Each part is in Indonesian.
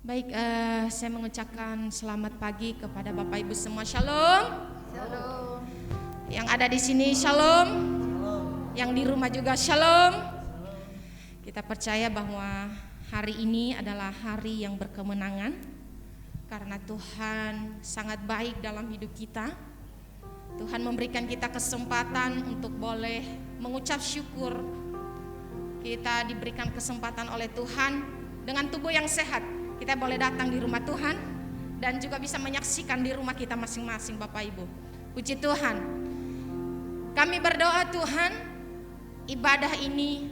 Baik, saya mengucapkan selamat pagi kepada Bapak Ibu semua. Shalom. Shalom. Yang ada di sini shalom. Yang di rumah juga shalom. Kita percaya bahwa hari ini adalah hari yang berkemenangan karena Tuhan sangat baik dalam hidup kita. Tuhan memberikan kita kesempatan untuk boleh mengucap syukur. Kita diberikan kesempatan oleh Tuhan dengan tubuh yang sehat. Kita boleh datang di rumah Tuhan dan juga bisa menyaksikan di rumah kita masing-masing, Bapak Ibu. Puji Tuhan. Kami berdoa Tuhan, ibadah ini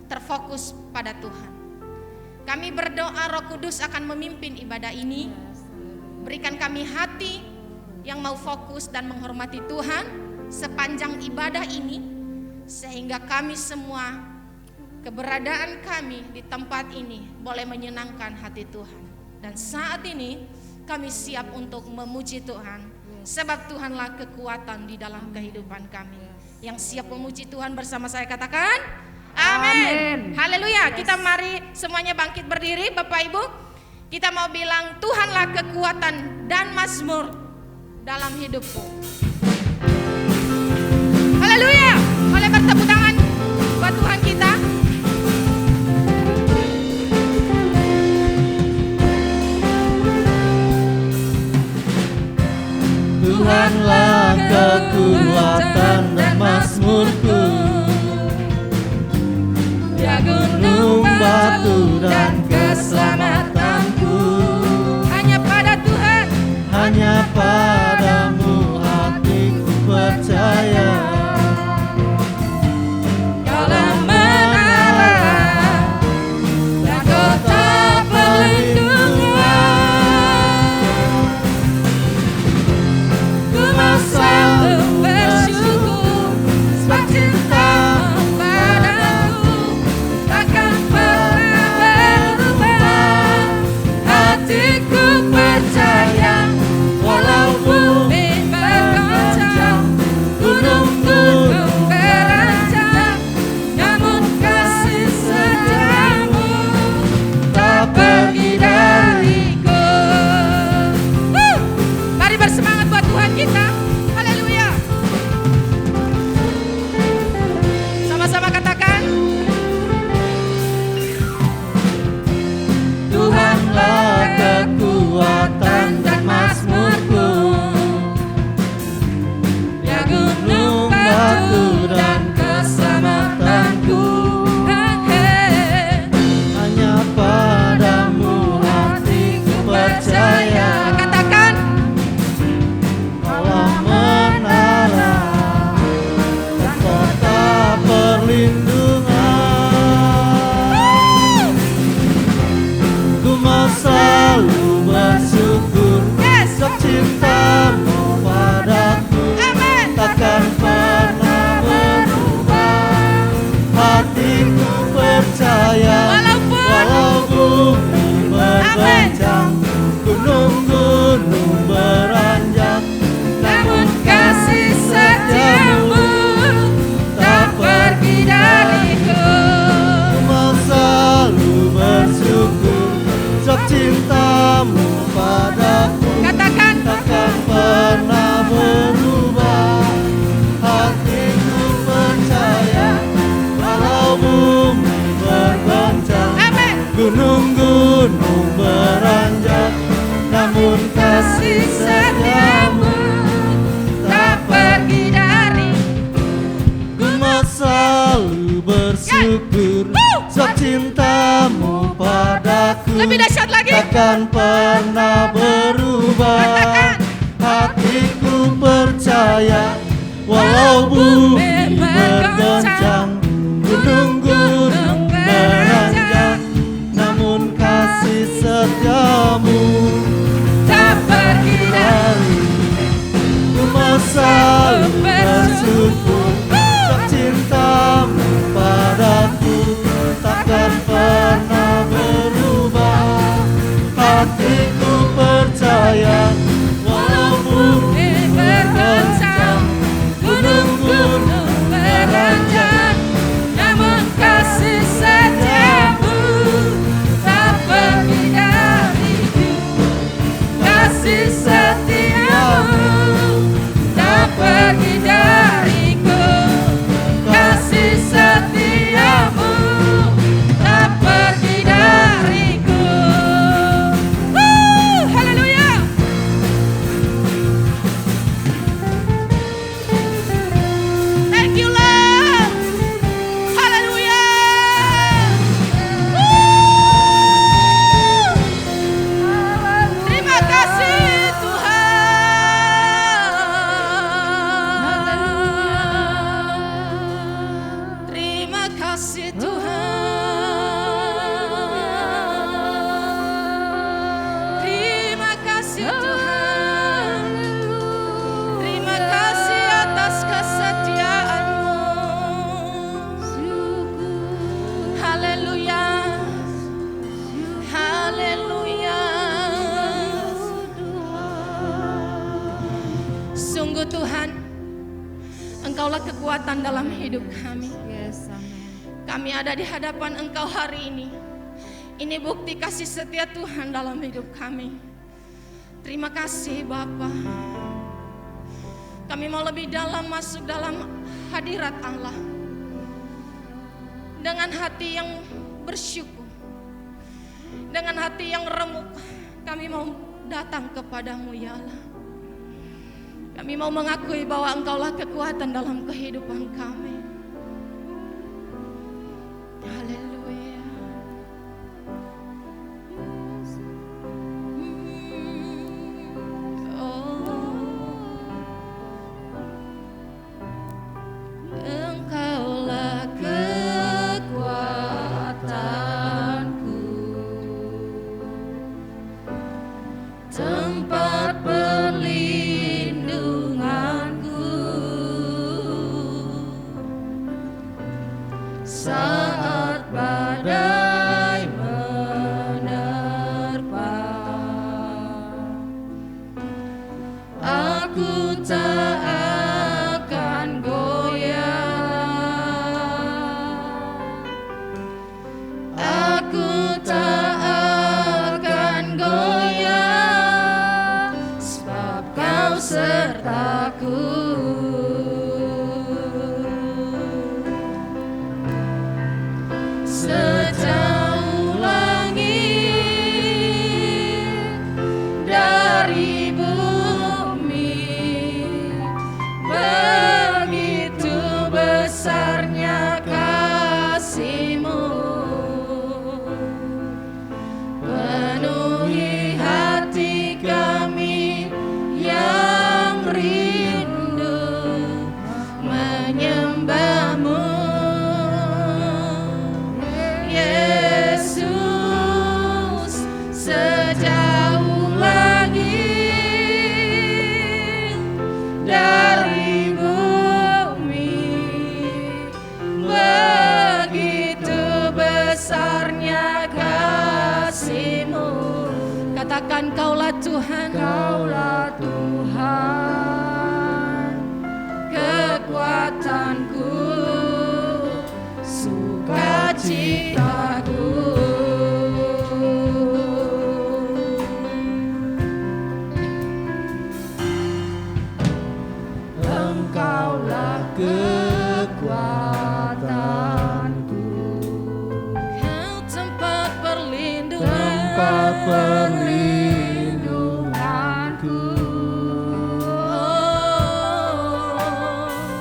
terfokus pada Tuhan. Kami berdoa Roh Kudus akan memimpin ibadah ini. Berikan kami hati yang mau fokus dan menghormati Tuhan sepanjang ibadah ini, sehingga kami semua, keberadaan kami di tempat ini boleh menyenangkan hati Tuhan. Dan saat ini kami siap untuk memuji Tuhan, sebab Tuhanlah kekuatan di dalam kehidupan kami. Yang siap memuji Tuhan bersama saya katakan amin. Haleluya. Kita mari semuanya bangkit berdiri, Bapak Ibu. Kita mau bilang Tuhanlah kekuatan dan mazmur dalam hidupku. Haleluya. Boleh bertepuk tangan buat Tuhan kita. Tuhanlah kekuatan dan mazmurku, Ya gunung batu dan keselamatanku. Hanya pada Tuhan, hanya padamu hatiku percaya. Kaulah menara dan kota perlindungan. Ku mau selalu bersyukur sebab cintamu padaku takkan pernah berubah. Hatiku percaya walau bumi bergoncang, gunung-gunung beranjak, namun kasih setiamu tak pergi dariku. Mari bersemangat buat Tuhan kita. Haleluya. Sama-sama katakan, Tuhanlah kekuatan dan mazmurku, ya gunung batu batu dan keselamatanku. hanya padamu hatiku percaya. Katakan, Allah menara dan kota perlindungan. Ku mau selalu bersyukur sebab cintamu padaku amin. takkan pernah berubah. Hatiku percaya walau bumi bergoncang, gunung-gunung beranjak, Namun kasih setiamu tak pergi dariku. Ku mau selalu bersyukur sebab cintamu padaku Katakan, takkan pernah berubah. Hatiku percaya walau bumi bergoncang, amin. gunung-gunung beranjak, namun kasih setiamu tak pergi dari. ku mau selalu bersyukur sebab cintamu padaku Lebih dahsyat lagi. takkan pernah berubah. Katakan. Hatiku percaya walau bumi bergoncang, gunung-gunung beranjak, namun kasih setiamu Tak pergi dari. ku mau selalu bersyukur sebab cintamu padaku takkan pernah berubah. Hatiku percaya walau bumi bergoncang, gunung-gunung kasih Tuhan. Terima kasih Tuhan. Terima kasih atas kesetiaan-Mu. Haleluya. Haleluya. Sungguh Tuhan, Engkaulah kekuatan dalam hidup kami. Yes, amen. Kami ada di hadapan Engkau hari ini. Ini bukti kasih setia Tuhan dalam hidup kami. Terima kasih Bapa. Kami mau lebih dalam masuk dalam hadirat Allah dengan hati yang bersyukur, dengan hati yang remuk. Kami mau datang kepadamu ya Allah. Kami mau mengakui bahwa Engkaulah kekuatan dalam kehidupan kami. Haleluya. Engkaulah kekuatanku, tempat perlindunganku saat badai menerpa. Aku tak akan goyah. Aku tak akan goyah, sebab Kau sertaku. Sejauh langit dari bumi, begitu besarnya kasih-Mu. Penuhi hati kami yang rindu menyembah-Mu. Yesus, sejauh langit dari bumi, begitu besarnya kasih-Mu. Katakan Kaulah Tuhan, Kaulah Tuhan, kekuatanku, sukacitaku. Engkaulah kekuatanku, Kau tempat perlindungan, tempat perlindunganku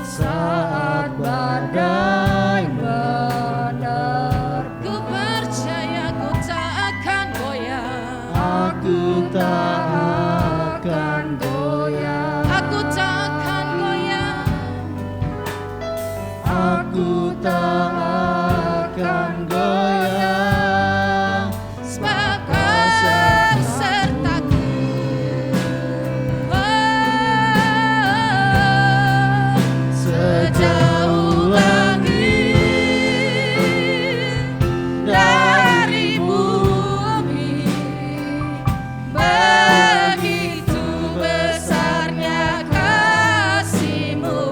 saat badai menerpa. Ku percaya ku tak akan goyah. Aku tak akan goyah. Aku tak akan goyah. Aku tak akan goyah, Sebab Kau sertaku. Sejauh langit dari bumi, begitu besarnya kasih-Mu.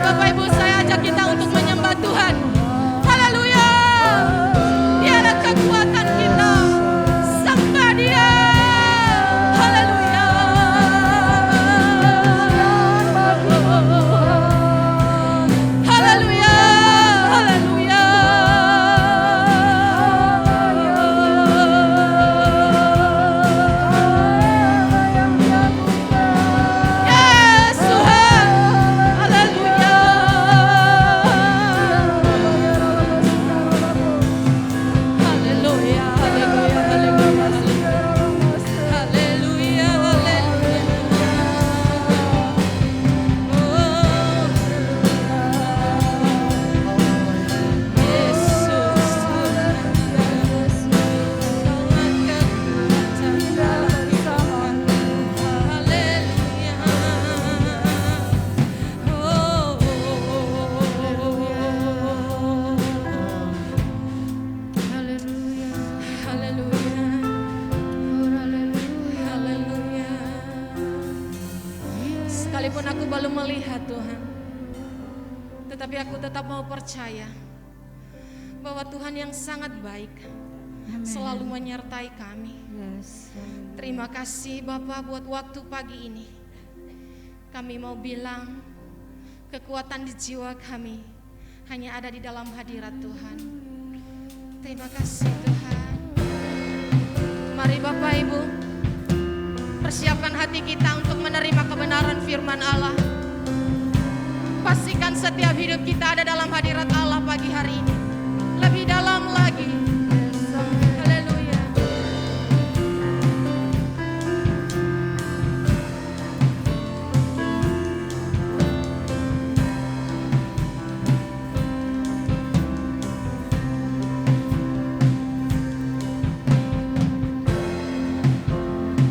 Bapak Ibu, saya ajak kita untuk menyembah Tuhan. Haleluya. Dialah kekuatan kita. Sembah Dia. Haleluya. Haleluya. Haleluya. Yes, Tuhan. Haleluya. Haleluya. Haleluya. Haleluya. Haleluya. Haleluya. Yesus Tuhan, kekuatan dalam kehidupan. Haleluya. Haleluya. Haleluya. Haleluya. Sekalipun aku belum melihat Tuhan, tetapi aku tetap mau percaya bahwa Tuhan yang sangat baik selalu menyertai kami. Terima kasih Bapa buat waktu pagi ini. Kami mau bilang kekuatan di jiwa kami hanya ada di dalam hadirat Tuhan. Terima kasih Tuhan. Mari Bapak Ibu, persiapkan hati kita untuk menerima kebenaran firman Allah. Pastikan setiap hidup kita ada dalam hadirat Allah pagi hari ini. Lebih dalam lagi. Haleluya.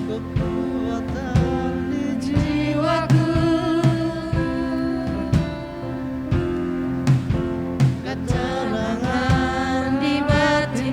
Kekuatan di Jiwaku, ketenangan di batin.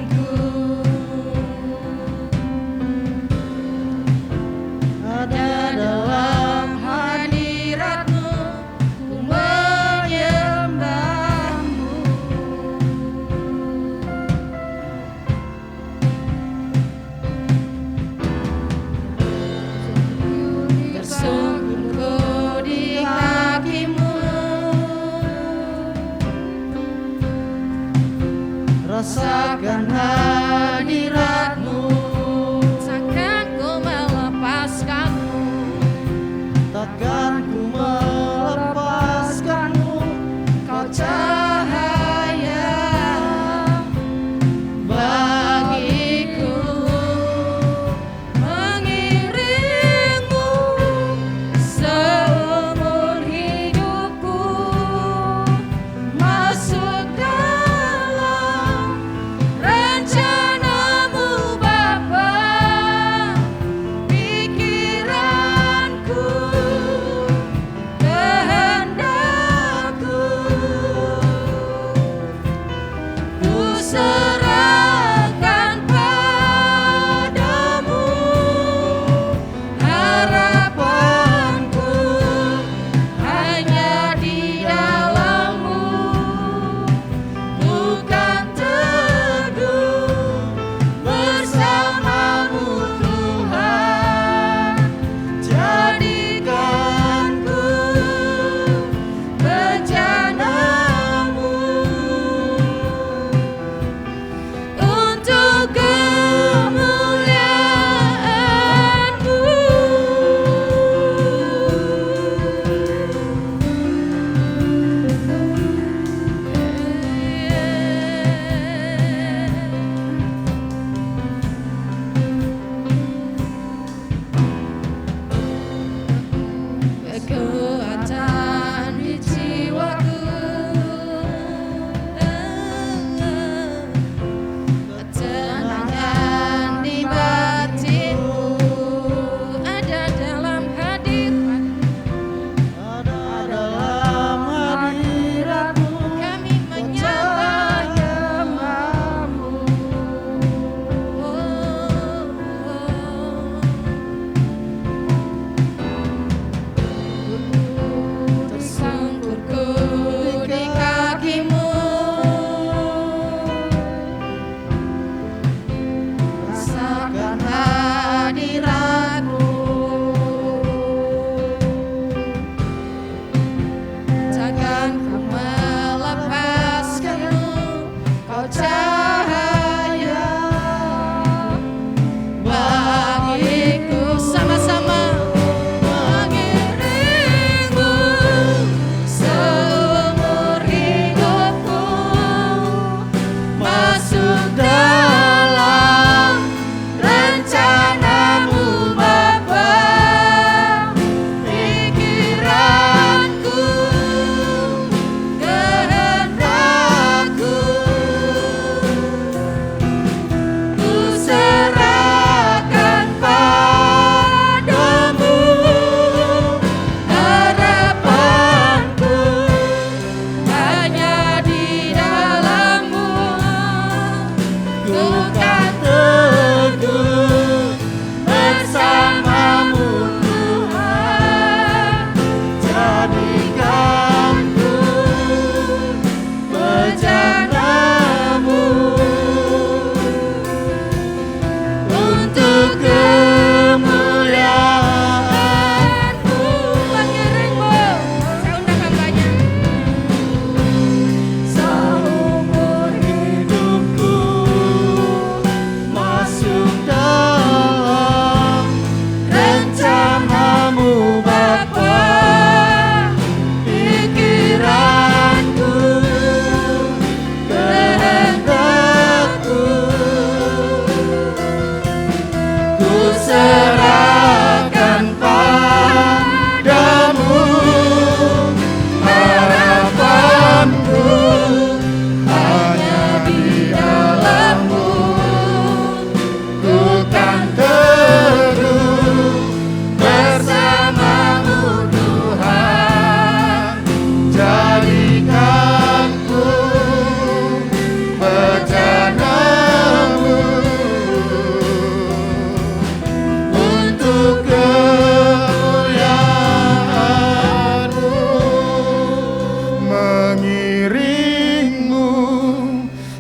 mengiringmu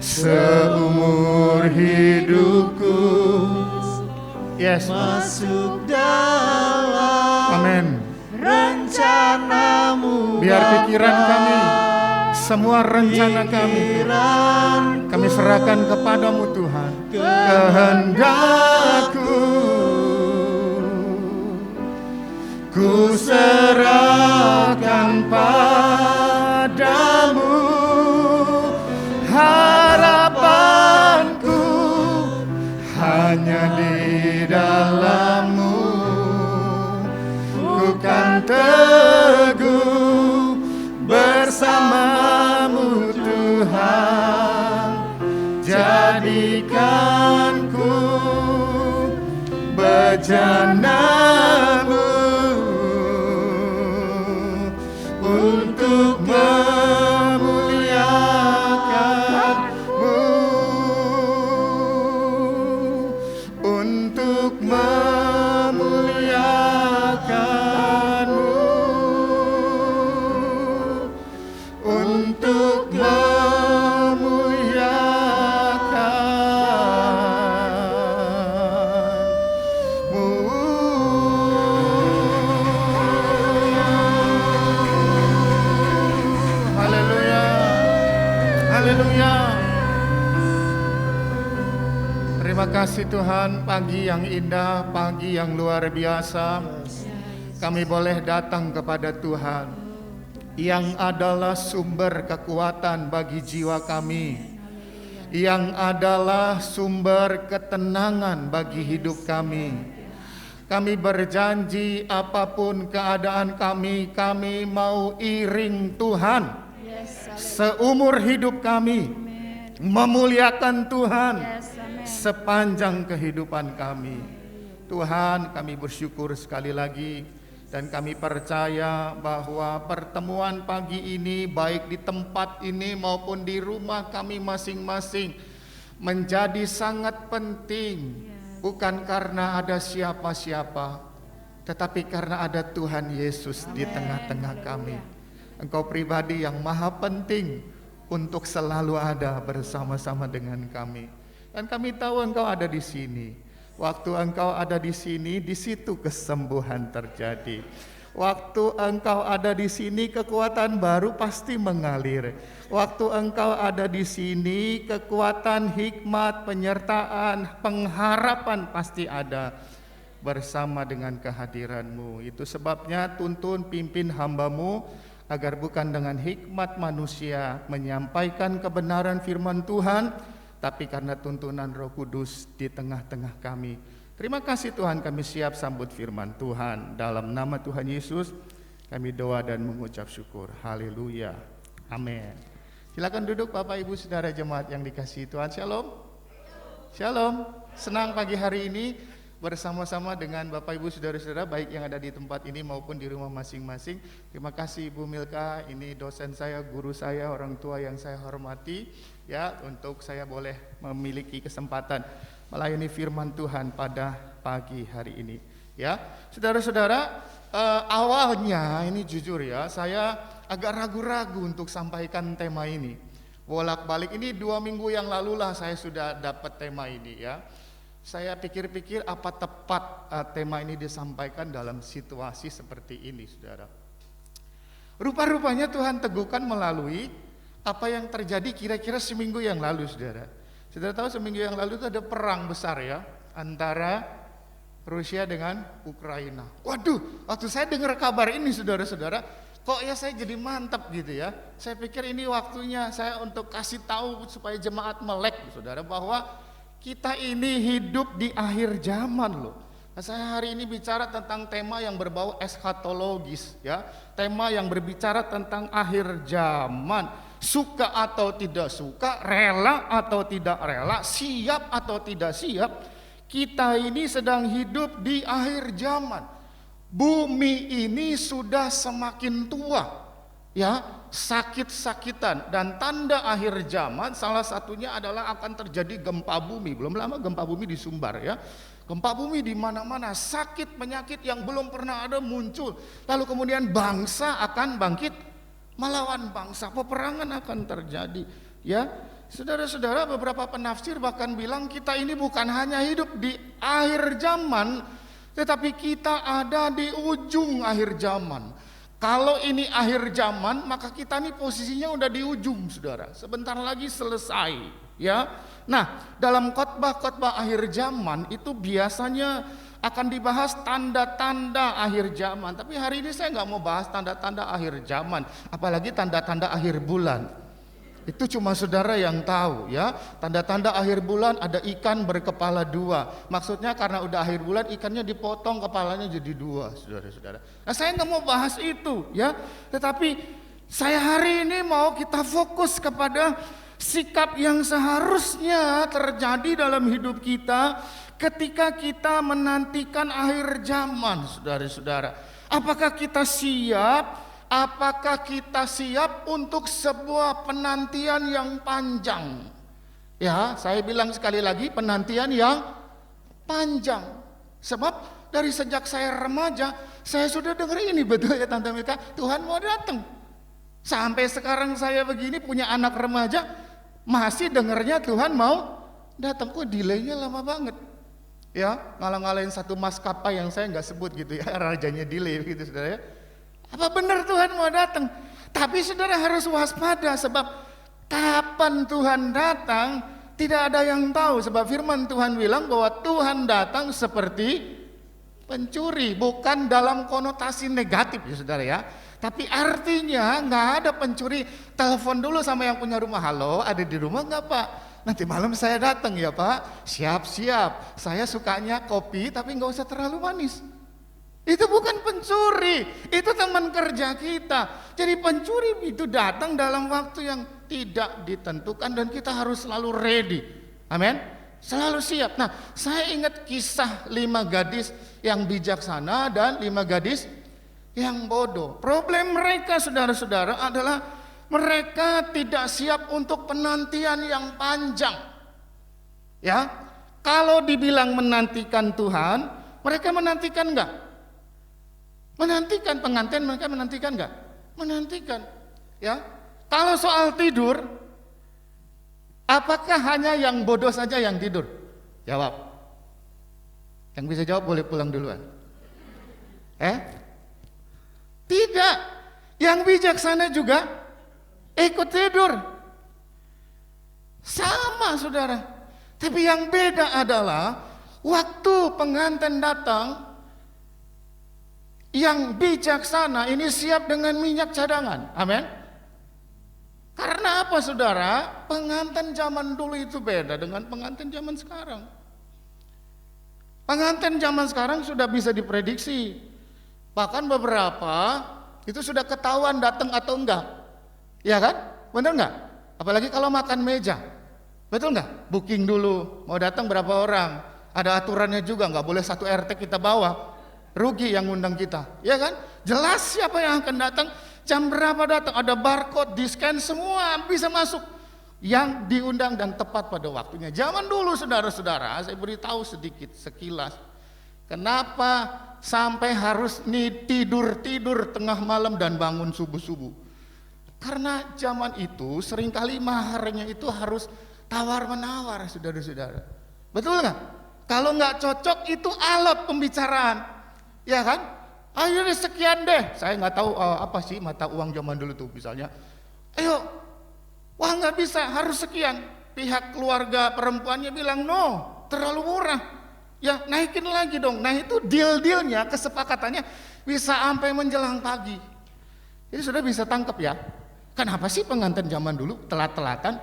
seumur hidupku. Yes. Masuk dalam Amin. rencanamu. Biar pikiran kami, semua rencana kami, kami serahkan kepadamu Tuhan. Kehendakku ku serahkan padamu, harapanku hanya di dalam-Mu. Ku kan teguh bersama-Mu Tuhan, jadikanku bejana-Mu untuk memuliakan-Mu, untuk memuliakan-Mu, untuk memuliakan-Mu. Haleluya, haleluya. Terima kasih Tuhan, pagi yang indah, pagi yang luar biasa. Kami boleh datang kepada Tuhan yang adalah sumber kekuatan bagi jiwa kami, yang adalah sumber ketenangan bagi hidup kami. Kami berjanji apapun keadaan kami mau iring Tuhan seumur hidup kami, memuliakan Tuhan sepanjang kehidupan kami. Tuhan, kami bersyukur sekali lagi, dan kami percaya bahwa pertemuan pagi ini baik di tempat ini maupun di rumah kami masing-masing menjadi sangat penting. Bukan karena ada siapa-siapa, tetapi karena ada Tuhan Yesus di tengah-tengah kami. Engkau pribadi yang maha penting untuk selalu ada bersama-sama dengan kami. Dan kami tahu Engkau ada di sini. Waktu Engkau ada di sini, di situ kesembuhan terjadi. Waktu Engkau ada di sini, kekuatan baru pasti mengalir. Waktu Engkau ada di sini, kekuatan, hikmat, penyertaan, pengharapan pasti ada bersama dengan kehadiran-Mu. Itu sebabnya tuntun pimpin hamba-Mu agar bukan dengan hikmat manusia menyampaikan kebenaran firman Tuhan, tapi karena tuntunan Roh Kudus di tengah-tengah kami. Terima kasih Tuhan, kami siap sambut firman Tuhan. Dalam nama Tuhan Yesus kami doa dan mengucap syukur. Haleluya. Amin. Silakan duduk Bapak Ibu Saudara jemaat yang dikasihi Tuhan. Shalom. Shalom. Senang pagi hari ini bersama-sama dengan Bapak Ibu Saudara-saudara baik yang ada di tempat ini maupun di rumah masing-masing. Terima kasih Ibu Milka, ini dosen saya, guru saya, orang tua yang saya hormati ya, untuk saya boleh memiliki kesempatan melayani firman Tuhan pada pagi hari ini ya. Saudara-saudara, awalnya ini jujur ya, saya agak ragu-ragu untuk sampaikan tema ini. Bolak-balik ini 2 minggu yang lalu lah saya sudah dapat tema ini ya. Saya pikir-pikir apa tepat tema ini disampaikan dalam situasi seperti ini, saudara. Rupa-rupanya Tuhan teguhkan melalui apa yang terjadi kira-kira seminggu yang lalu, saudara. Saudara tahu seminggu yang lalu itu ada perang besar ya, antara Rusia dengan Ukraina. Waduh, waktu saya dengar kabar ini saudara-saudara, kok ya saya jadi mantap gitu ya. Saya pikir ini waktunya saya untuk kasih tahu supaya jemaat melek, saudara, bahwa kita ini hidup di akhir zaman loh. Nah, saya hari ini bicara tentang tema yang berbau eskatologis ya, tema yang berbicara tentang akhir zaman. Suka atau tidak suka, rela atau tidak rela, siap atau tidak siap, kita ini sedang hidup di akhir zaman. Bumi ini sudah semakin tua ya, sakit-sakitan, dan tanda akhir zaman salah satunya adalah akan terjadi gempa bumi. Belum lama gempa bumi di Sumbar ya. Gempa bumi di mana-mana, sakit penyakit yang belum pernah ada muncul. Lalu kemudian bangsa akan bangkit melawan bangsa, peperangan akan terjadi. Ya, saudara-saudara, beberapa penafsir bahkan bilang kita ini bukan hanya hidup di akhir zaman, tetapi kita ada di ujung akhir zaman. Kalau ini akhir zaman, maka kita ini posisinya udah di ujung, saudara. Sebentar lagi selesai, ya. Nah, dalam khotbah-khotbah akhir zaman itu biasanya akan dibahas tanda-tanda akhir zaman. Tapi hari ini saya nggak mau bahas tanda-tanda akhir zaman, apalagi tanda-tanda akhir bulan. Itu cuma saudara yang tahu, ya. Tanda-tanda akhir bulan ada ikan berkepala dua. Maksudnya karena udah akhir bulan ikannya dipotong kepalanya jadi dua, saudara-saudara. Nah, saya nggak mau bahas itu, ya. Tetapi saya hari ini mau kita fokus kepada sikap yang seharusnya terjadi dalam hidup kita ketika kita menantikan akhir zaman, saudara-saudara. Apakah kita siap? Apakah kita siap untuk sebuah penantian yang panjang? Ya, saya bilang sekali lagi, penantian yang panjang. Sebab dari sejak saya remaja, saya sudah dengar ini, betul ya Tante Mika, Tuhan mau datang. Sampai sekarang saya begini punya anak remaja, masih dengarnya Tuhan mau datang. Kok delaynya lama banget? Ya, ngalah-ngalahin satu maskapai yang saya nggak sebut gitu ya, rajanya delay gitu, saudara ya. Apa benar Tuhan mau datang? Tapi saudara harus waspada, sebab kapan Tuhan datang tidak ada yang tahu. Sebab firman Tuhan bilang bahwa Tuhan datang seperti pencuri, bukan dalam konotasi negatif ya saudara ya. Tapi artinya nggak ada pencuri telepon dulu sama yang punya rumah, halo ada di rumah nggak Pak? Nanti malam saya datang ya Pak. Siap-siap, saya sukanya kopi tapi nggak usah terlalu manis. Itu bukan pencuri, itu teman kerja kita. Jadi pencuri itu datang dalam waktu yang tidak ditentukan dan kita harus selalu ready. Amin. Selalu siap. Nah, saya ingat kisah 5 gadis yang bijaksana dan 5 gadis yang bodoh. Problem mereka saudara-saudara adalah mereka tidak siap untuk penantian yang panjang. Ya, kalau dibilang menantikan Tuhan, mereka menantikan enggak? Menantikan pengantin, mereka menantikan enggak? Menantikan. Ya. Kalau soal tidur, apakah hanya yang bodoh saja yang tidur? Jawab. Yang bisa jawab boleh pulang duluan. Tidak. Yang bijaksana juga ikut tidur. Sama saudara. Tapi yang beda adalah waktu pengantin datang, yang bijaksana ini siap dengan minyak cadangan. Amin. Karena apa saudara? Pengantin zaman dulu itu beda dengan pengantin zaman sekarang. Pengantin zaman sekarang sudah bisa diprediksi. Bahkan beberapa itu sudah ketahuan datang atau enggak. Ya kan? Benar enggak? Apalagi kalau makan meja. Betul enggak? Booking dulu, mau datang berapa orang. Ada aturannya juga, enggak boleh satu RT kita bawa. Rugi yang undang kita, ya kan? Jelas siapa yang akan datang, jam berapa datang, ada barcode, di-scan, semua bisa masuk. Yang diundang dan tepat pada waktunya. Zaman dulu saudara-saudara, saya beritahu sedikit, sekilas. Kenapa sampai harus tidur tengah malam dan bangun subuh-subuh? Karena zaman itu seringkali maharnya itu harus tawar-menawar, saudara-saudara. Betul nggak? Kalau nggak cocok itu alot pembicaraan. Ya kan? Ayo sekian deh. Saya nggak tahu apa sih mata uang zaman dulu tuh misalnya. Ayo, wah nggak bisa, harus sekian. Pihak keluarga perempuannya bilang no, terlalu murah. Ya naikin lagi dong. Nah itu deal-dealnya, kesepakatannya bisa sampai menjelang pagi. Jadi sudah bisa tangkap ya. Kenapa sih pengantin zaman dulu telat-telatan?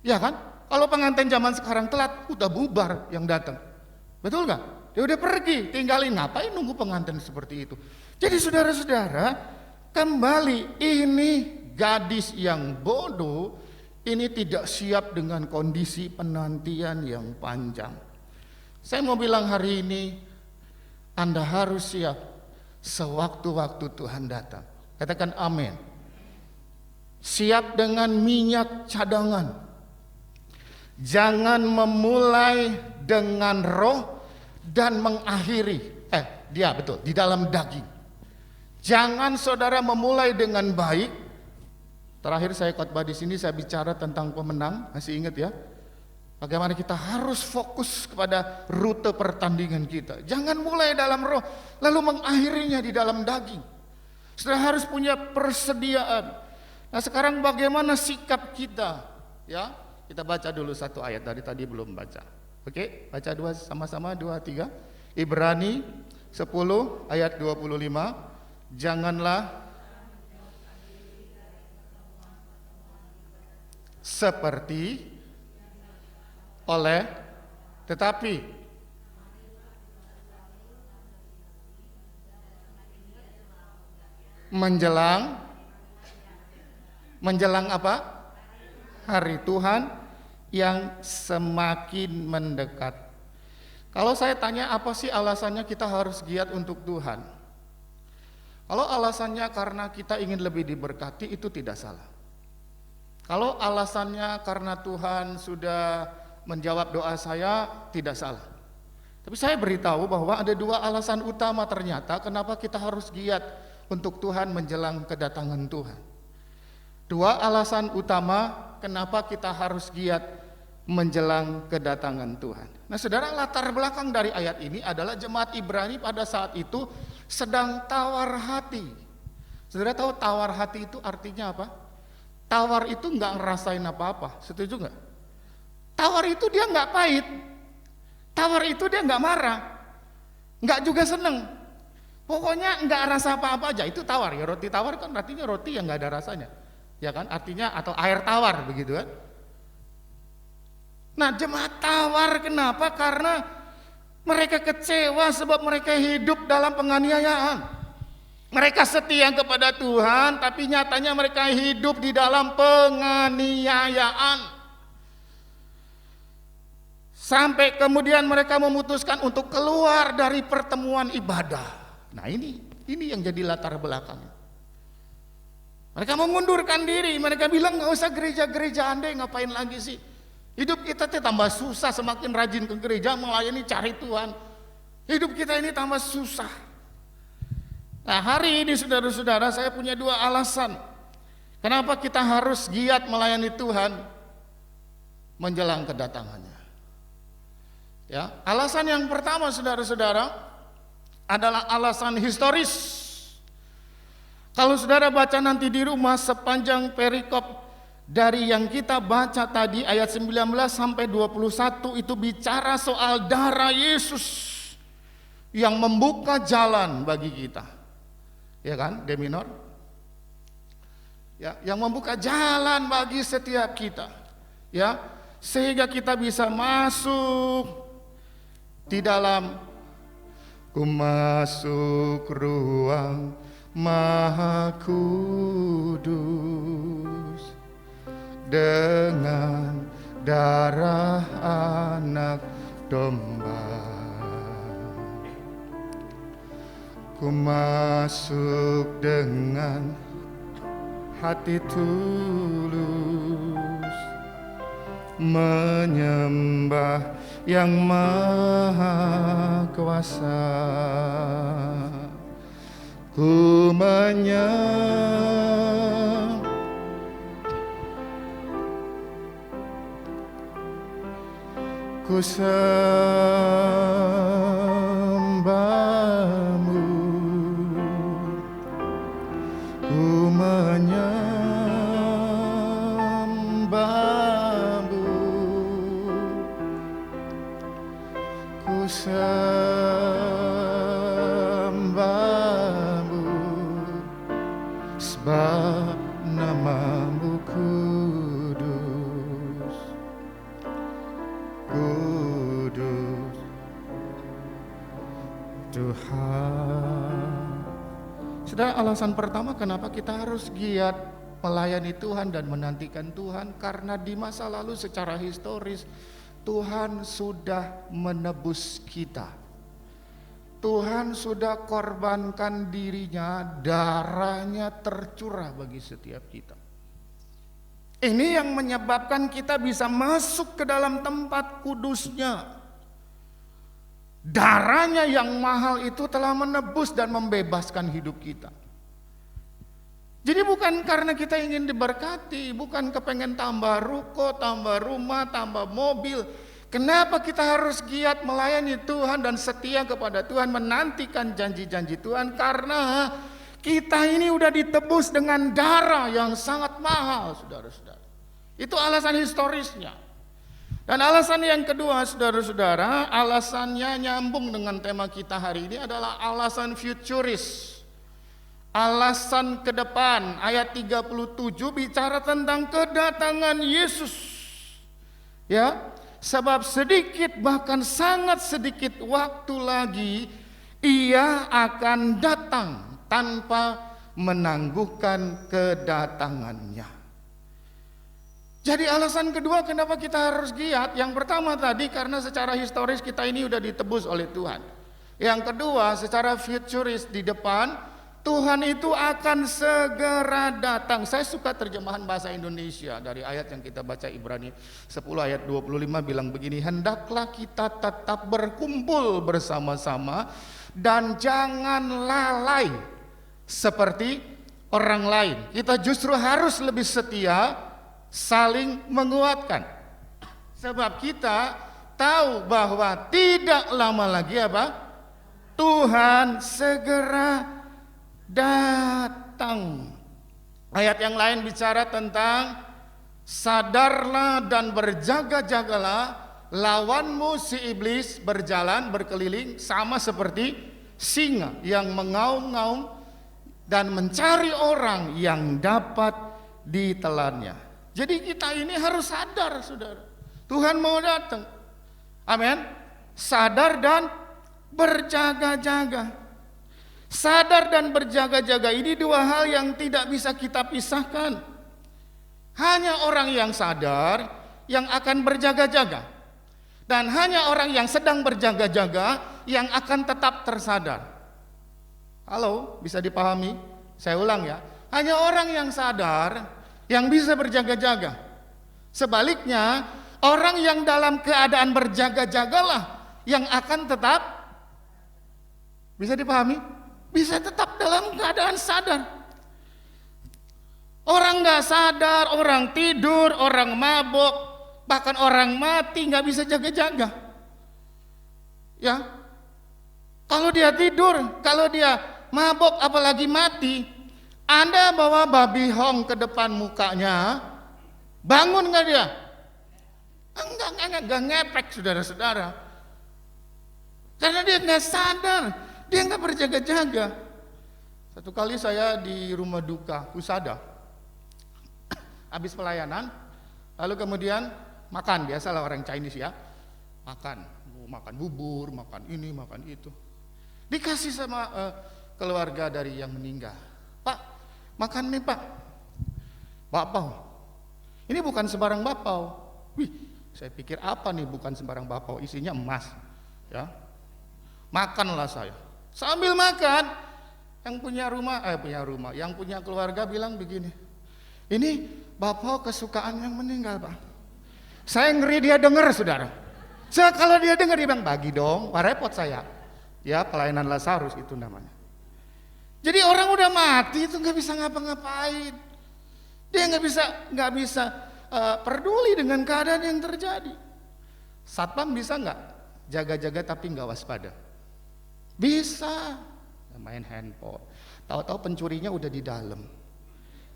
Ya kan? Kalau pengantin zaman sekarang telat, udah bubar yang datang. Betul nggak? Dia udah pergi, tinggalin, ngapain nunggu pengantin seperti itu. Jadi saudara-saudara, kembali ini gadis yang bodoh, ini tidak siap dengan kondisi penantian yang panjang. Saya mau bilang hari ini, Anda harus siap sewaktu-waktu Tuhan datang. Katakan amin. Siap dengan minyak cadangan. Jangan memulai dengan roh dan mengakhiri, di dalam daging. Jangan saudara memulai dengan baik Terakhir saya khotbah di sini, saya bicara tentang pemenang, masih ingat ya? Bagaimana kita harus fokus kepada rute pertandingan kita. Jangan mulai dalam roh, lalu mengakhirinya di dalam daging. Sudah harus punya persediaan. Nah sekarang bagaimana sikap kita? Ya, kita baca dulu satu ayat, dari tadi belum baca. Oke, baca dua sama-sama, 2, 3. Ibrani 10 ayat 25. Janganlah seperti oleh, tetapi menjelang apa? Hari Tuhan yang semakin mendekat. Kalau saya tanya apa sih alasannya kita harus giat untuk Tuhan? Kalau alasannya karena kita ingin lebih diberkati, itu tidak salah. Kalau alasannya karena Tuhan sudah menjawab doa saya, tidak salah. Tapi saya beritahu bahwa ada 2 alasan utama ternyata kenapa kita harus giat untuk Tuhan menjelang kedatangan Tuhan. 2 alasan utama kenapa kita harus giat menjelang kedatangan Tuhan. Nah saudara, latar belakang dari ayat ini adalah jemaat Ibrani pada saat itu sedang tawar hati. Saudara tahu tawar hati itu artinya apa? Tawar itu nggak ngerasain apa-apa, setuju nggak? Tawar itu dia nggak pahit, tawar itu dia nggak marah, nggak juga seneng. Pokoknya nggak rasa apa-apa aja, itu tawar ya. Roti tawar kan artinya roti yang nggak ada rasanya, ya kan? Artinya atau air tawar begitu kan? Nah jemaat tawar kenapa? Karena mereka kecewa sebab mereka hidup dalam penganiayaan. Mereka setia kepada Tuhan, tapi nyatanya mereka hidup di dalam penganiayaan. Sampai kemudian mereka memutuskan untuk keluar dari pertemuan ibadah. Nah ini yang jadi latar belakangnya. Mereka mengundurkan diri, mereka bilang nggak usah gereja-gereja Anda, ngapain lagi sih? Hidup kita tambah susah, semakin rajin ke gereja melayani cari Tuhan. Hidup kita ini tambah susah. Nah hari ini saudara-saudara, saya punya 2 alasan kenapa kita harus giat melayani Tuhan menjelang kedatangannya. Ya, alasan yang pertama saudara-saudara adalah alasan historis. Kalau saudara baca nanti di rumah sepanjang perikop dari yang kita baca tadi ayat 19 sampai 21 itu bicara soal darah Yesus yang membuka jalan bagi kita. Ya kan, D minor? Ya, yang membuka jalan bagi setiap kita. Ya, sehingga kita bisa masuk di dalam ku masuk ruang Maha Kudus dengan darah anak domba. Ku masuk dengan hati tulus menyembah yang maha kuasa. Ku ku sembahmu, ku menyembahmu, ku sembahmu, sebab namamu kudus, kudus Tuhan. Saudara, alasan pertama kenapa kita harus giat melayani Tuhan dan menantikan Tuhan, karena di masa lalu secara historis Tuhan sudah menebus kita. Tuhan sudah korbankan dirinya, darahnya tercurah bagi setiap kita. Ini yang menyebabkan kita bisa masuk ke dalam tempat kudusnya. Darahnya yang mahal itu telah menebus dan membebaskan hidup kita. Jadi bukan karena kita ingin diberkati, bukan kepengen tambah ruko, tambah rumah, tambah mobil. Kenapa kita harus giat melayani Tuhan dan setia kepada Tuhan, menantikan janji-janji Tuhan? Karena kita ini udah ditebus dengan darah yang sangat mahal, saudara-saudara. Itu alasan historisnya. Dan alasan yang kedua, saudara-saudara, alasannya nyambung dengan tema kita hari ini adalah alasan futuris. Alasan ke depan. Ayat 37 bicara tentang kedatangan Yesus. Ya, sebab sedikit, bahkan sangat sedikit waktu lagi Ia akan datang tanpa menangguhkan kedatangannya. Jadi alasan kedua kenapa kita harus giat. Yang pertama tadi karena secara historis kita ini udah ditebus oleh Tuhan. Yang kedua secara futuris di depan Tuhan itu akan segera datang. Saya suka terjemahan bahasa Indonesia dari ayat yang kita baca Ibrani 10 ayat 25 bilang begini, hendaklah kita tetap berkumpul bersama-sama dan jangan lalai seperti orang lain. Kita justru harus lebih setia, saling menguatkan. Sebab kita tahu bahwa tidak lama lagi Tuhan segera datang. Ayat yang lain bicara tentang sadarlah dan berjaga-jagalah, lawanmu si iblis berjalan berkeliling sama seperti singa yang mengaum-ngaum dan mencari orang yang dapat ditelannya. Jadi kita ini harus sadar, saudara. Tuhan mau datang. Amin. Sadar dan berjaga-jaga. Sadar dan berjaga-jaga ini dua hal yang tidak bisa kita pisahkan. Hanya orang yang sadar yang akan berjaga-jaga. Dan hanya orang yang sedang berjaga-jaga yang akan tetap tersadar. Halo, bisa dipahami? Saya ulang ya. Hanya orang yang sadar yang bisa berjaga-jaga. Sebaliknya, orang yang dalam keadaan berjaga-jagalah yang akan tetap, bisa dipahami? Bisa tetap dalam keadaan sadar. Orang gak sadar, orang tidur, orang mabuk, bahkan orang mati gak bisa jaga-jaga. Ya, kalau dia tidur, kalau dia mabuk apalagi mati, Anda bawa babi hong ke depan mukanya, bangun gak dia? Enggak ngepek, saudara-saudara. Karena dia gak sadar. Dia nggak berjaga-jaga. Satu kali saya di rumah duka Husada, habis pelayanan, lalu kemudian makan, biasalah orang Chinese ya, makan bubur, makan ini, makan itu. Dikasih sama keluarga dari yang meninggal. Pak, makan nih Pak, bapau. Ini bukan sembarang bapau. Wih, saya pikir apa nih bukan sembarang bapau, isinya emas, ya. Makanlah saya. Sambil makan, yang punya keluarga bilang begini, ini bapau kesukaan yang meninggal Pak. Saya ngeri dia dengar, saudara. Kalau dia dengar dia bilang, bagi dong, wah repot saya. Ya, pelayanan Lazarus itu namanya. Jadi orang udah mati itu nggak bisa ngapa-ngapain. Dia nggak bisa peduli dengan keadaan yang terjadi. Satpam bisa nggak jaga-jaga tapi nggak waspada? Bisa, main handphone. Tahu-tahu pencurinya udah di dalam.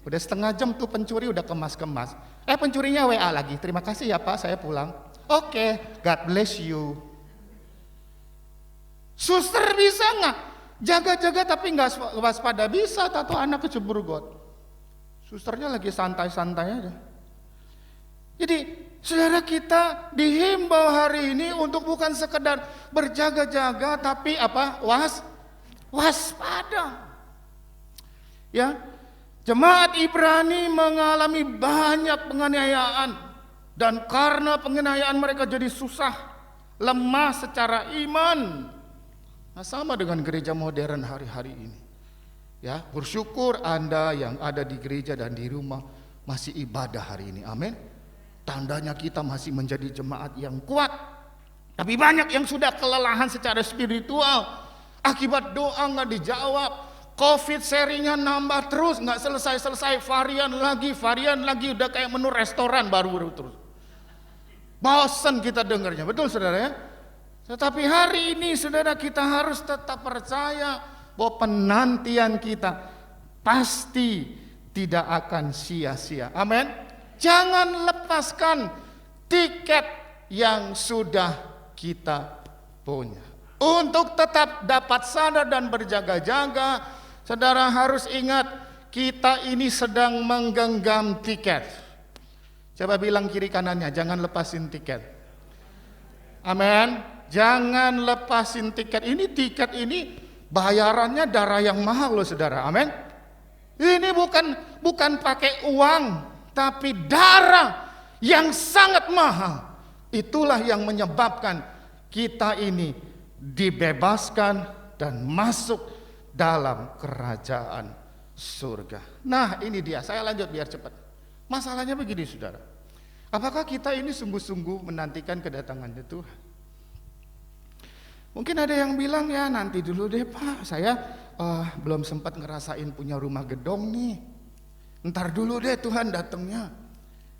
Udah setengah jam tuh pencuri udah kemas-kemas. Pencurinya WA lagi. Terima kasih ya Pak, saya pulang. Oke, God bless you. Suster bisa nggak jaga-jaga tapi nggak waspada? Bisa, tato anak kecebur got. Susternya lagi santai-santai aja. Jadi saudara, kita dihimbau hari ini untuk bukan sekedar berjaga-jaga tapi waspada. Ya, jemaat Ibrani mengalami banyak penganiayaan dan karena penganiayaan mereka jadi susah, lemah secara iman. Nah, sama dengan gereja modern hari-hari ini. Ya, bersyukur Anda yang ada di gereja dan di rumah masih ibadah hari ini. Amin. Tandanya kita masih menjadi jemaat yang kuat. Tapi banyak yang sudah kelelahan secara spiritual akibat doa nggak dijawab, COVID serinya nambah terus, nggak selesai-selesai, varian lagi, udah kayak menu restoran baru terus. Bosan kita dengarnya, betul saudara ya? Tetapi hari ini saudara, kita harus tetap percaya bahwa penantian kita pasti tidak akan sia-sia. Amin. Jangan lepaskan tiket yang sudah kita punya. Untuk tetap dapat sadar dan berjaga-jaga, saudara harus ingat, kita ini sedang menggenggam tiket. Coba bilang kiri kanannya, jangan lepasin tiket. Amin. Jangan lepasin tiket. Ini tiket ini bayarannya darah yang mahal loh saudara. Amin. Ini bukan pakai uang, tapi darah yang sangat mahal. Itulah yang menyebabkan kita ini dibebaskan dan masuk dalam kerajaan surga. Nah, ini dia, saya lanjut biar cepat. Masalahnya begini saudara, apakah kita ini sungguh-sungguh menantikan kedatangannya Tuhan? Mungkin ada yang bilang, ya nanti dulu deh Pak, saya belum sempat ngerasain punya rumah gedong nih, ntar dulu deh Tuhan datangnya.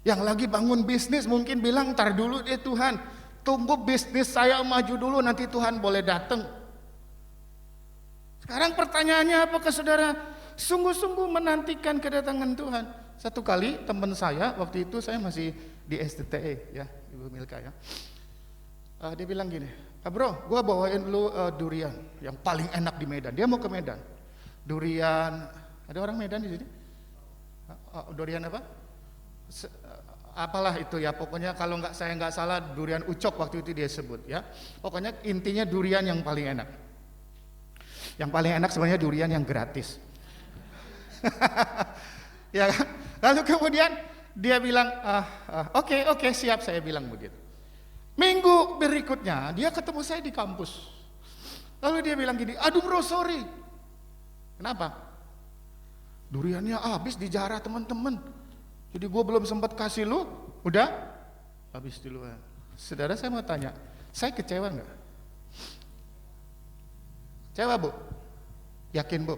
Yang lagi bangun bisnis mungkin bilang, ntar dulu deh Tuhan, tunggu bisnis saya maju dulu, nanti Tuhan boleh datang. Sekarang pertanyaannya, apakah saudara sungguh-sungguh menantikan kedatangan Tuhan? Satu kali teman saya, waktu itu saya masih di SDTE ya, Ibu Milka ya, dia bilang gini, bro, gue bawain lu durian yang paling enak di Medan. Dia mau ke Medan. Durian, ada orang Medan di sini? Durian apa? Apalah itu ya, pokoknya kalau saya nggak salah durian ucok waktu itu dia sebut ya. Pokoknya intinya durian yang paling enak. Yang paling enak sebenarnya durian yang gratis. Ya kan? Lalu kemudian dia bilang, oke, siap, saya bilang begitu. Minggu berikutnya dia ketemu saya di kampus. Lalu dia bilang gini, aduh bro sorry. Kenapa? Duriannya habis dijarah teman-teman. Jadi gue belum sempat kasih lu, udah habis duluan. Saudara, saya mau tanya, saya kecewa nggak? Kecewa Bu? Yakin Bu?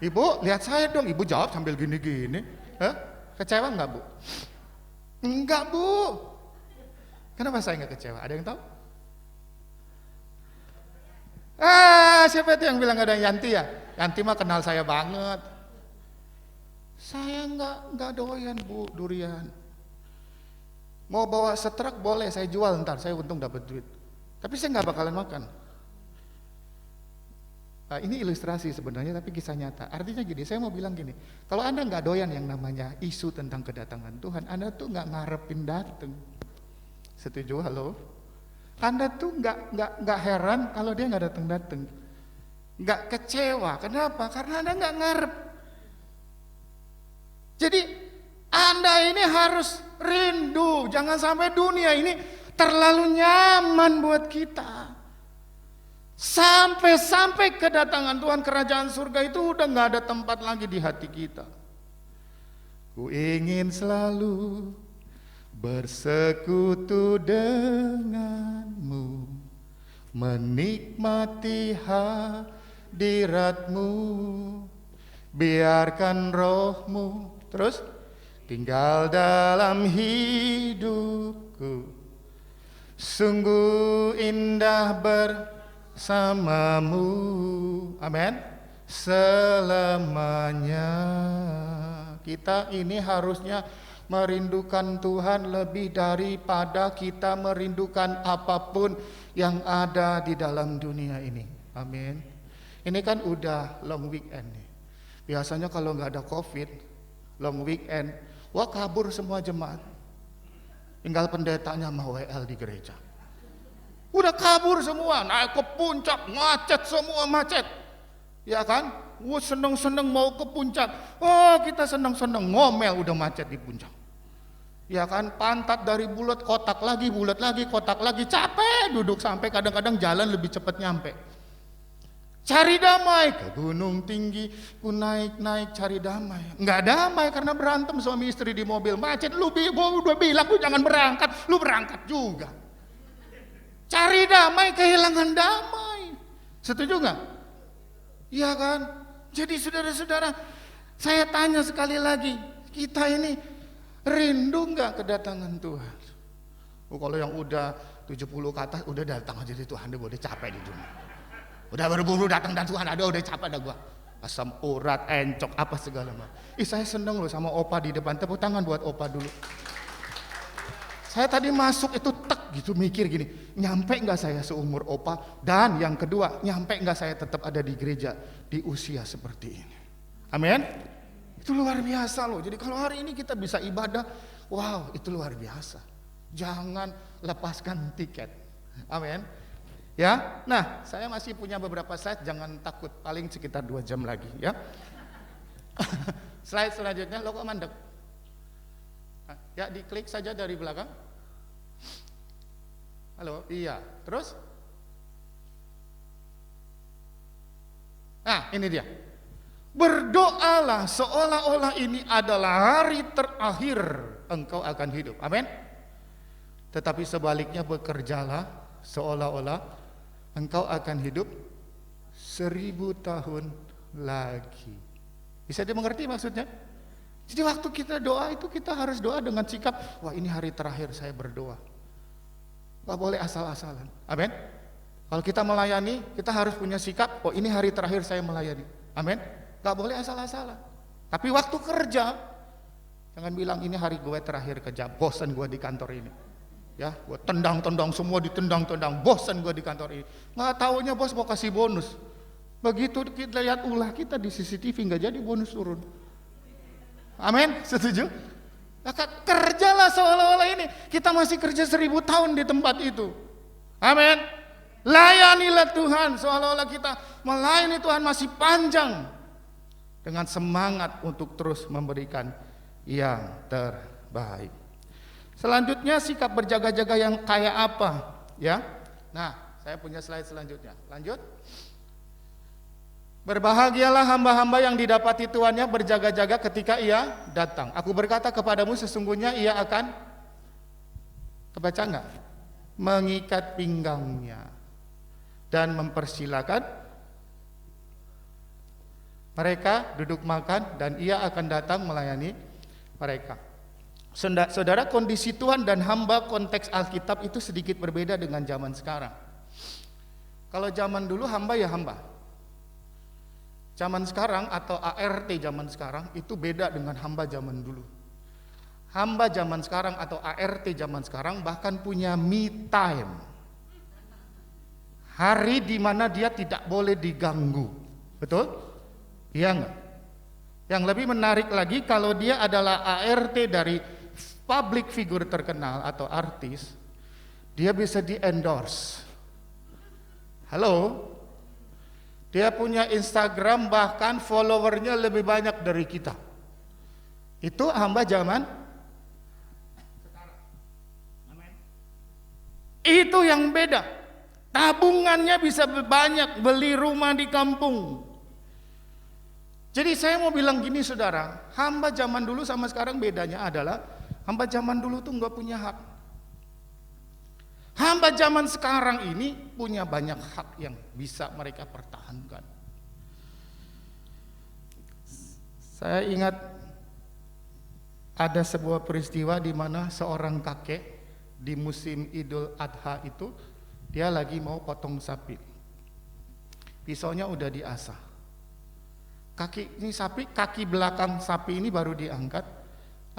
Ibu lihat saya dong, ibu jawab sambil gini-gini. Kecewa nggak Bu? Enggak Bu. Kenapa saya nggak kecewa? Ada yang tahu? Siapa itu yang bilang ada Yanti ya? Yanti mah kenal saya banget. Saya nggak doyan Bu durian. Mau bawa setruk boleh, saya jual ntar, saya untung dapat duit. Tapi saya nggak bakalan makan. Ini ilustrasi sebenarnya, tapi kisah nyata. Artinya gini, saya mau bilang gini, kalau Anda nggak doyan yang namanya isu tentang kedatangan Tuhan, Anda tuh nggak ngarepin datang. Setuju? Halo? Anda tuh nggak heran kalau dia nggak datang, nggak kecewa. Kenapa? Karena Anda nggak ngarep. Jadi Anda ini harus rindu, jangan sampai dunia ini terlalu nyaman buat kita. Sampai kedatangan Tuhan, kerajaan surga itu udah nggak ada tempat lagi di hati kita. Ku ingin selalu bersekutu denganmu, menikmati hadiratmu, biarkan rohmu terus tinggal dalam hidupku, sungguh indah bersamamu, amin, selamanya. Kita ini harusnya merindukan Tuhan lebih daripada kita merindukan apapun yang ada di dalam dunia ini. Amin. Ini kan udah long weekend nih. Biasanya kalau nggak ada COVID, long weekend, wah kabur semua jemaat. Tinggal pendetanya mau WL di gereja. Udah kabur semua, naik ke puncak, macet semua, macet. Ya kan? Seneng-seneng mau ke puncak. Oh, kita seneng-seneng ngomel udah macet di puncak. Ya kan, pantat dari bulat kotak lagi, kotak lagi, capek duduk sampai kadang-kadang jalan lebih cepat nyampe. Cari damai ke gunung tinggi, ku naik cari damai. Nggak damai karena berantem suami istri di mobil macet. Lu udah bilang lu jangan berangkat, lu berangkat juga. Cari damai kehilangan damai. Setuju nggak? Iya kan? Jadi saudara-saudara, saya tanya sekali lagi, kita ini rindu nggak kedatangan Tuhan? Kalau yang udah 70 ke atas, udah datang aja di Tuhan, dia boleh capek di dunia. Udah berburu datang dan Tuhan ada, udah capek dah gua. Asam urat, encok, apa segala macam. Saya seneng loh sama Opa di depan, tepuk tangan buat Opa dulu. Saya tadi masuk itu gitu mikir gini, nyampe nggak saya seumur Opa? Dan yang kedua, nyampe nggak saya tetap ada di gereja di usia seperti ini? Amin. Itu luar biasa loh. Jadi kalau hari ini kita bisa ibadah, wow, itu luar biasa. Jangan lepaskan tiket. Amin. Ya, nah saya masih punya beberapa slide, jangan takut, paling sekitar 2 jam lagi ya. Slide selanjutnya, lo kok mandek? Ya diklik saja dari belakang. Halo, iya, terus? Nah ini dia, berdoalah seolah-olah ini adalah hari terakhir engkau akan hidup, amin. Tetapi sebaliknya bekerjalah seolah-olah engkau akan hidup 1000 tahun lagi. Bisa dimengerti maksudnya? Jadi waktu kita doa itu kita harus doa dengan sikap, wah ini hari terakhir saya berdoa. Gak boleh asal-asalan, amin. Kalau kita melayani, kita harus punya sikap, oh ini hari terakhir saya melayani, amin. Gak boleh asal-asalan. Tapi waktu kerja, jangan bilang ini hari gue terakhir kerja, bosan gue di kantor ini. Ya, gue tendang-tendang, semua ditendang-tendang, bosan gue di kantor ini. Nggak taunya bos mau kasih bonus. Begitu kita lihat ulah kita di CCTV, nggak jadi bonus turun. Amin, setuju? Maka kerjalah seolah-olah ini kita masih kerja 1000 tahun di tempat itu. Amin. Layanilah Tuhan seolah-olah kita melayani Tuhan masih panjang, dengan semangat untuk terus memberikan yang terbaik. Selanjutnya sikap berjaga-jaga yang kayak apa? Ya. Nah, saya punya slide selanjutnya. Lanjut. Berbahagialah hamba-hamba yang didapati tuannya berjaga-jaga ketika ia datang. Aku berkata kepadamu sesungguhnya ia akan, kebaca enggak? Mengikat pinggangnya dan mempersilakan mereka duduk makan dan ia akan datang melayani mereka. Saudara, kondisi Tuhan dan hamba konteks Alkitab itu sedikit berbeda dengan zaman sekarang. Kalau zaman dulu hamba ya hamba. Zaman sekarang atau ART zaman sekarang itu beda dengan hamba zaman dulu. Hamba zaman sekarang atau ART zaman sekarang bahkan punya me time. Hari di mana dia tidak boleh diganggu. Betul? Iya enggak? Yang lebih menarik lagi kalau dia adalah ART dari public figure terkenal atau artis, dia bisa di-endorse. Halo? Dia punya Instagram bahkan followernya lebih banyak dari kita. Itu hamba zaman sekarang. Amin. Itu yang beda. Tabungannya bisa banyak, beli rumah di kampung. Jadi saya mau bilang gini saudara, hamba zaman dulu sama sekarang bedanya adalah hamba zaman dulu tuh nggak punya hak. Hamba zaman sekarang ini punya banyak hak yang bisa mereka pertahankan. Saya ingat ada sebuah peristiwa di mana seorang kakek di musim Idul Adha itu dia lagi mau potong sapi. Pisaunya udah diasah. Kaki belakang sapi ini baru diangkat.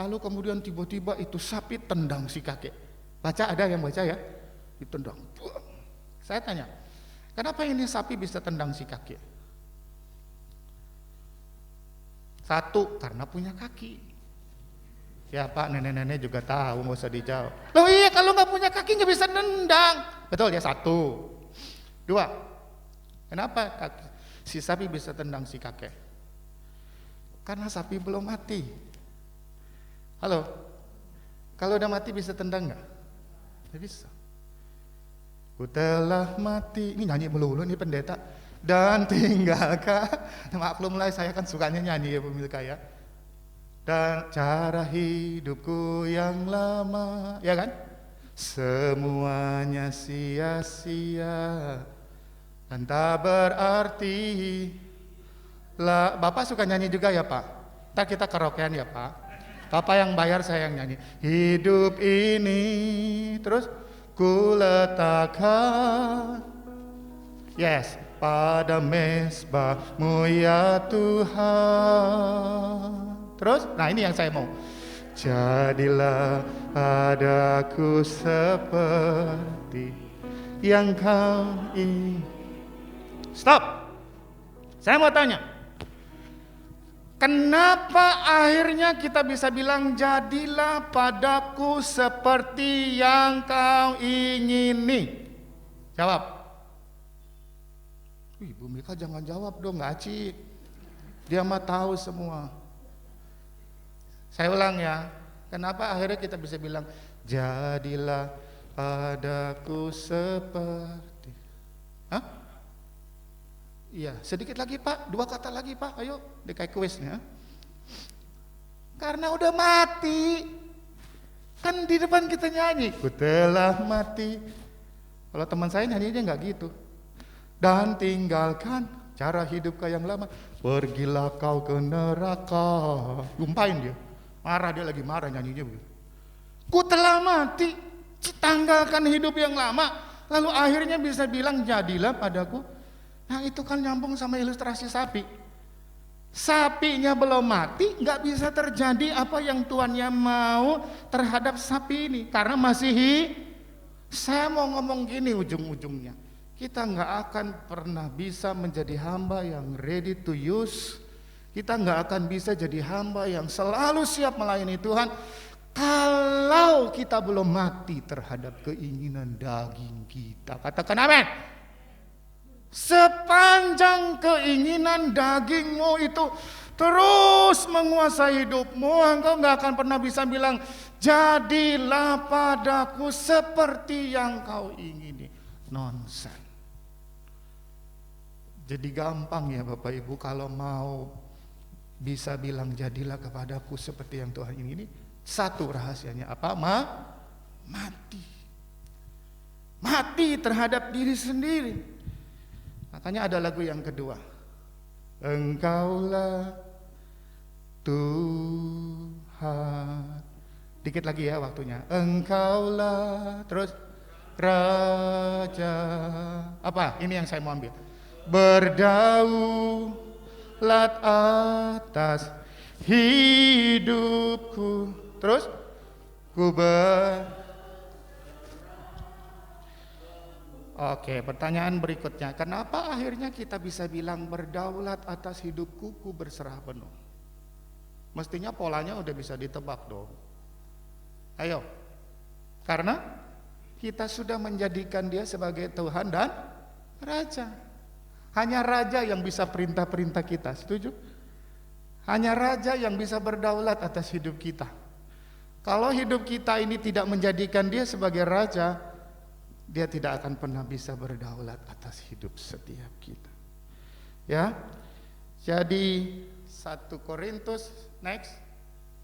Lalu kemudian tiba-tiba itu sapi tendang si kakek. Baca, ada yang baca ya? Ditendang. Saya tanya, kenapa ini sapi bisa tendang si kakek? Satu, karena punya kaki. Ya Pak, nenek-nenek juga tahu, nggak usah dijawab. Loh iya, kalau nggak punya kaki nggak bisa nendang. Betul ya, satu. Dua, kenapa si sapi bisa tendang si kakek? Karena sapi belum mati. Halo, kalau udah mati bisa tendang nggak? Nggak bisa. Ku telah mati, ini nyanyi melulu nih pendeta. Dan tinggalkah, maklumlah saya kan sukanya nyanyi ya pemirsa ya. Dan cara hidupku yang lama, ya kan? Semuanya sia-sia dan tak berarti Lah, Bapak suka nyanyi juga ya Pak? Ntar kita karaokean ya Pak. Bapak yang bayar, saya yang nyanyi. Hidup ini terus ku letakkan, yes, pada mezbah-Mu ya Tuhan. Terus, nah ini yang saya mau. Jadilah padaku seperti yang Kau ingin. Stop. Saya mau tanya, kenapa akhirnya kita bisa bilang jadilah padaku seperti yang Kau ingini? Jawab. Wih, Bu Mika jangan jawab dong, Aci. Dia mah tahu semua. Saya ulang ya, kenapa akhirnya kita bisa bilang jadilah padaku seperti. Hah? Iya, sedikit lagi Pak, 2 kata lagi Pak, ayo kayak kuisnya. Karena udah mati. Kan di depan kita nyanyi, ku telah mati. Kalau teman saya nyanyinya nggak gitu. Dan tinggalkan cara hidup kau yang lama, pergilah kau ke neraka. Gumpain dia, marah, dia lagi marah nyanyinya begitu. Ku telah mati, tanggalkan hidup yang lama. Lalu akhirnya bisa bilang jadilah padaku. Nah itu kan nyambung sama ilustrasi sapi. Sapinya belum mati, nggak bisa terjadi apa yang tuannya mau terhadap sapi ini, karena masih Saya mau ngomong gini ujung-ujungnya, kita nggak akan pernah bisa menjadi hamba yang ready to use. Kita nggak akan bisa jadi hamba yang selalu siap melayani Tuhan kalau kita belum mati terhadap keinginan daging kita. Katakan amin. Sepanjang keinginan dagingmu itu terus menguasai hidupmu, engkau nggak akan pernah bisa bilang jadilah padaku seperti yang kau ingini. Nonsen. Jadi gampang ya Bapak Ibu kalau mau bisa bilang jadilah kepadaku seperti yang Tuhan ingini. Satu rahasianya apa? Mati. Mati terhadap diri sendiri. Makanya ada lagu yang kedua. Engkaulah Tuhan. Dikit lagi ya waktunya. Engkaulah, terus Raja. Apa? Ini yang saya mau ambil. Berdaulat atas hidupku. Terus Oke, pertanyaan berikutnya. Kenapa akhirnya kita bisa bilang berdaulat atas hidupku, ku berserah penuh? Mestinya polanya udah bisa ditebak dong. Ayo. Karena kita sudah menjadikan dia sebagai Tuhan dan Raja. Hanya Raja yang bisa perintah-perintah kita, setuju? Hanya Raja yang bisa berdaulat atas hidup kita. Kalau hidup kita ini tidak menjadikan dia sebagai Raja, dia tidak akan pernah bisa berdaulat atas hidup setiap kita. Ya. Jadi 1 Korintus next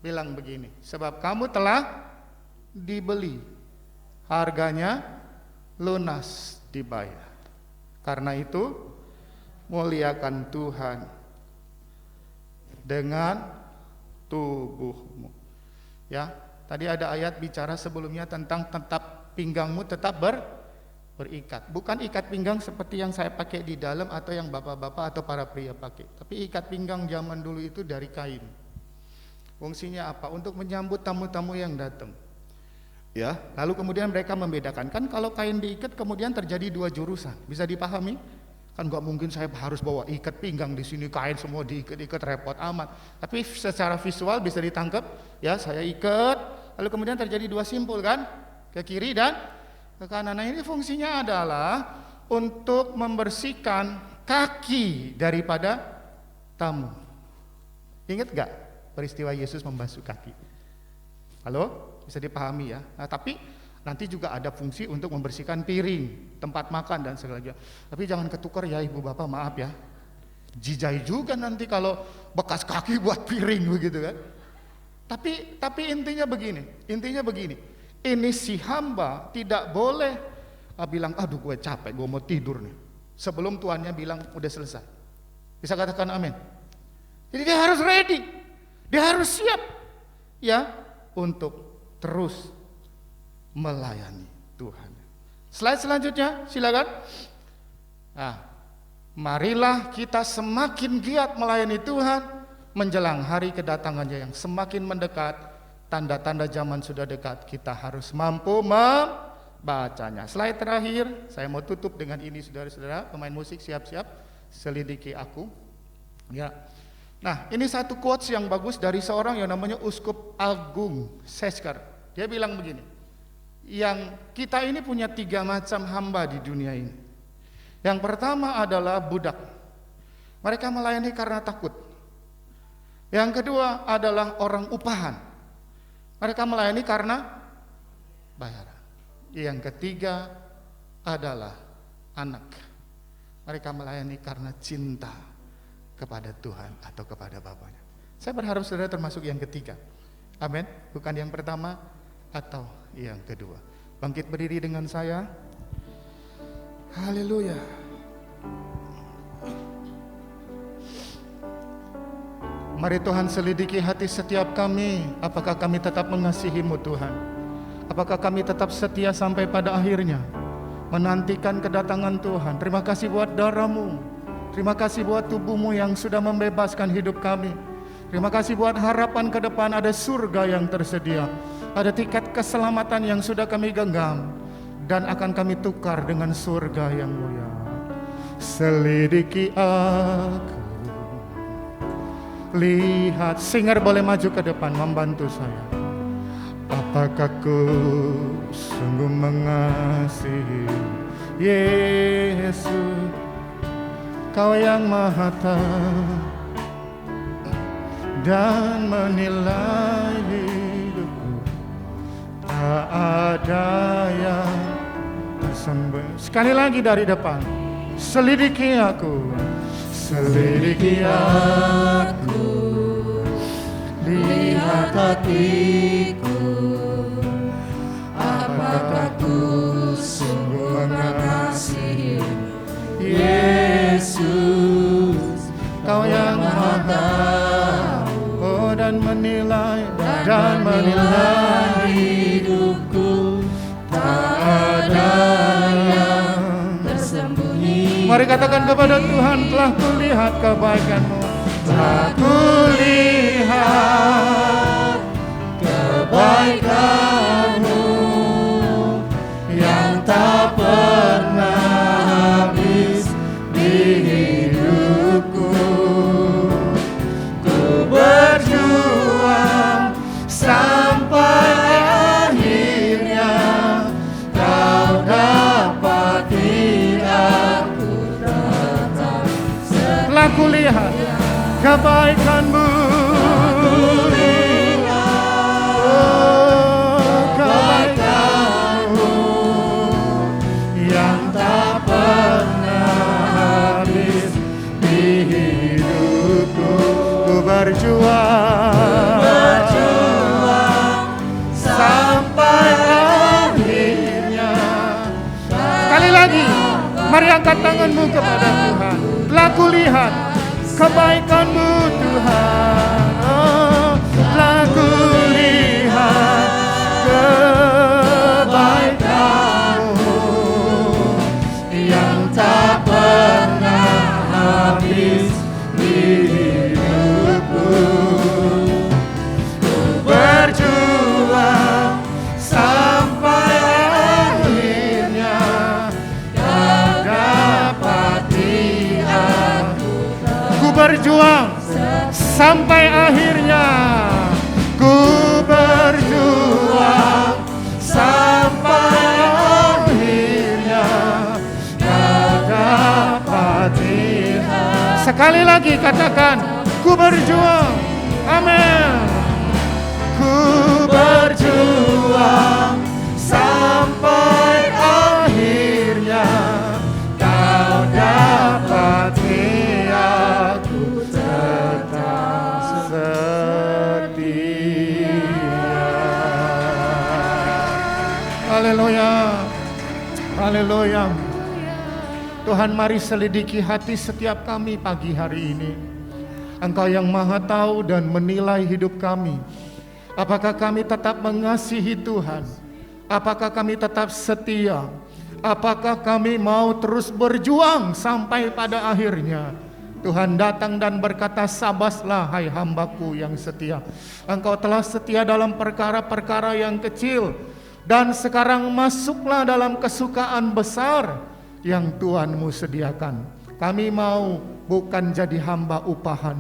bilang begini, sebab kamu telah dibeli, harganya lunas dibayar. Karena itu muliakan Tuhan dengan tubuhmu. Ya, tadi ada ayat bicara sebelumnya tentang tetap pinggangmu tetap berikat. Bukan ikat pinggang seperti yang saya pakai di dalam atau yang bapak-bapak atau para pria pakai. Tapi ikat pinggang zaman dulu itu dari kain. Fungsinya apa? Untuk menyambut tamu-tamu yang datang. Ya, lalu kemudian mereka membedakan. Kan kalau kain diikat kemudian terjadi 2 jurusan. Bisa dipahami? Kan nggak mungkin saya harus bawa ikat pinggang di sini, kain semua diikat-ikat, repot amat. Tapi secara visual bisa ditangkap. Ya, saya ikat. Lalu kemudian terjadi 2 simpul kan? Ke kiri dan ke kanan. Nah, ini fungsinya adalah untuk membersihkan kaki daripada tamu. Ingat gak peristiwa Yesus membasuh kaki? Halo? Bisa dipahami ya? Nah, tapi nanti juga ada fungsi untuk membersihkan piring, tempat makan dan segalanya. Tapi jangan ketukar ya ibu bapak, maaf ya. Jijai juga nanti kalau bekas kaki buat piring begitu kan. Tapi intinya begini. Ini si hamba tidak boleh bilang, aduh gue capek, gue mau tidur nih, sebelum tuannya bilang udah selesai. Bisa katakan amin? Jadi dia harus ready, dia harus siap ya untuk terus melayani Tuhan. Slide selanjutnya, silakan. Nah, marilah kita semakin giat melayani Tuhan menjelang hari kedatangannya yang semakin mendekat. Tanda-tanda zaman sudah dekat, kita harus mampu membacanya. Slide terakhir, saya mau tutup dengan ini, saudara-saudara. Pemain musik siap-siap, selidiki aku. Ya. Nah, ini satu quotes yang bagus dari seorang yang namanya Uskup Agung Sesker. Dia bilang begini, yang kita ini punya 3 macam hamba di dunia ini. Yang pertama adalah budak. Mereka melayani karena takut. Yang kedua adalah orang upahan. Mereka melayani karena bayaran. Yang ketiga adalah anak. Mereka melayani karena cinta kepada Tuhan atau kepada Bapaknya. Saya berharap saudara termasuk yang ketiga. Amin. Bukan yang pertama atau yang kedua. Bangkit berdiri dengan saya. Haleluya. Mari Tuhan selidiki hati setiap kami. Apakah kami tetap mengasihi-Mu Tuhan? Apakah kami tetap setia sampai pada akhirnya? Menantikan kedatangan Tuhan. Terima kasih buat darah-Mu. Terima kasih buat tubuh-Mu yang sudah membebaskan hidup kami. Terima kasih buat harapan ke depan, ada surga yang tersedia. Ada tiket keselamatan yang sudah kami genggam dan akan kami tukar dengan surga yang mulia. Selidiki aku, lihat. Singer boleh maju ke depan membantu saya. Apakah ku sungguh mengasihi Yesus, Kau yang maha tahu dan menilai hidupku, tak ada yang tersembunyi. Sekali lagi dari depan, selidiki aku, selidiki aku, lihat hatiku, apakah ku sungguh mengasihi Yesus, Kau yang maha tahu dan menilai hidupku, tak ada yang tersembunyi. Mari katakan kepada Tuhan, telah kulihat kebaikan-Mu, telah kulihat kebaikan-Mu yang tak pernah habis di hidupku. Ku berjuang sampai akhirnya Kau dapati aku tetap setia. Telah kulihat kebaikan-Mu, kebaikan-Mu yang tak pernah habis di hidupku. Ku berjuang sampai akhirnya. Sekali lagi, mari angkat tanganmu kepada Tuhan. Telah kulihat kebaikan-Mu Tuhan, oh, telah kulihat kebaikan-Mu yang tak pernah habis di hidupku. Ku berjuang sampai akhirnya Kau dapati aku. Ku berjuang sampai akhirnya. Ku berjuang sampai akhirnya Kau dapati. Sekali lagi katakan, ku berjuang. Amin. Ku berjuang sampai akhirnya Kau dapati aku tetap setia. Haleluya. Haleluya. Tuhan, mari selidiki hati setiap kami pagi hari ini. Engkau yang maha tahu dan menilai hidup kami. Apakah kami tetap mengasihi Tuhan? Apakah kami tetap setia? Apakah kami mau terus berjuang sampai pada akhirnya? Tuhan datang dan berkata, sabaslah hai hambaku yang setia. Engkau telah setia dalam perkara-perkara yang kecil, dan sekarang masuklah dalam kesukaan besar yang Tuhanmu sediakan. Kami mau bukan jadi hamba upahan,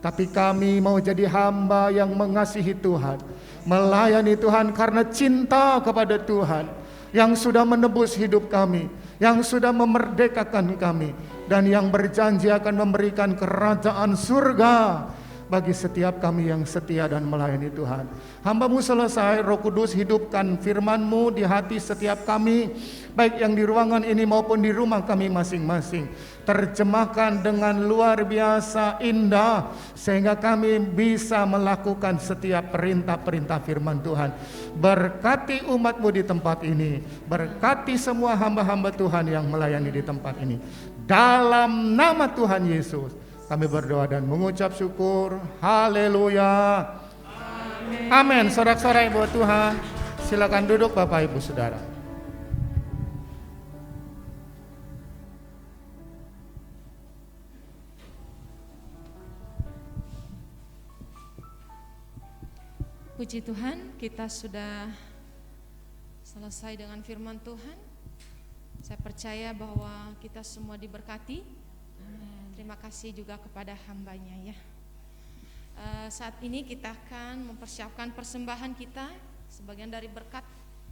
tapi kami mau jadi hamba yang mengasihi Tuhan, melayani Tuhan karena cinta kepada Tuhan, yang sudah menebus hidup kami, yang sudah memerdekakan kami, dan yang berjanji akan memberikan kerajaan surga bagi setiap kami yang setia dan melayani Tuhan. Hamba-Mu selesai, Roh Kudus hidupkan firman-Mu di hati setiap kami, baik yang di ruangan ini maupun di rumah kami masing-masing. Terjemahkan dengan luar biasa indah, sehingga kami bisa melakukan setiap perintah-perintah firman Tuhan. Berkati umat-Mu di tempat ini, berkati semua hamba-hamba Tuhan yang melayani di tempat ini. Dalam nama Tuhan Yesus kami berdoa dan mengucap syukur. Haleluya. Amin. Sorak-sorai buat Tuhan. Silakan duduk Bapak Ibu Saudara. Puji Tuhan, kita sudah selesai dengan firman Tuhan. Saya percaya bahwa kita semua diberkati. Terima kasih juga kepada hambanya ya. Saat ini kita akan mempersiapkan persembahan kita. Sebagian dari berkat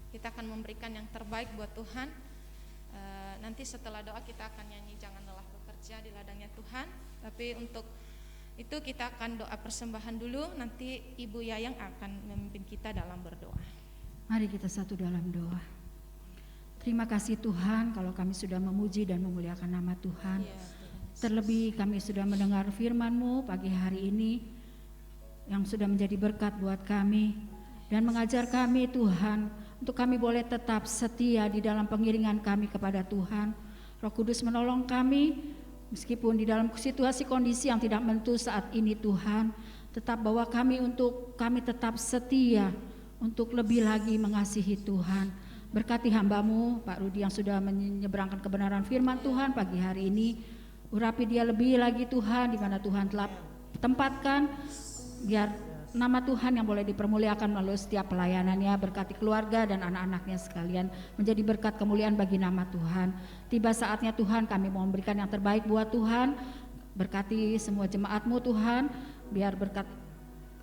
kita akan memberikan yang terbaik buat Tuhan. Nanti setelah doa kita akan nyanyi Jangan Lelah Bekerja di ladangnya Tuhan. Tapi untuk itu kita akan doa persembahan dulu. Nanti Ibu Yayang akan memimpin kita dalam berdoa. Mari kita satu dalam doa. Terima kasih Tuhan kalau kami sudah memuji dan memuliakan nama Tuhan. Terlebih kami sudah mendengar firman-Mu pagi hari ini yang sudah menjadi berkat buat kami dan mengajar kami Tuhan untuk kami boleh tetap setia di dalam pengiringan kami kepada Tuhan. Roh Kudus menolong kami meskipun di dalam situasi kondisi yang tidak menentu saat ini Tuhan, tetap bawa kami untuk kami tetap setia untuk lebih lagi mengasihi Tuhan. Berkati hamba-Mu Pak Rudi yang sudah menyeberangkan kebenaran firman Tuhan pagi hari ini. Urapi dia lebih lagi Tuhan di mana Tuhan telah tempatkan, biar nama Tuhan yang boleh dipermuliakan melalui setiap pelayanannya. Berkati keluarga dan anak-anaknya sekalian menjadi berkat kemuliaan bagi nama Tuhan. Tiba saatnya Tuhan kami mau memberikan yang terbaik buat Tuhan. Berkati semua jemaat-Mu Tuhan, biar berkat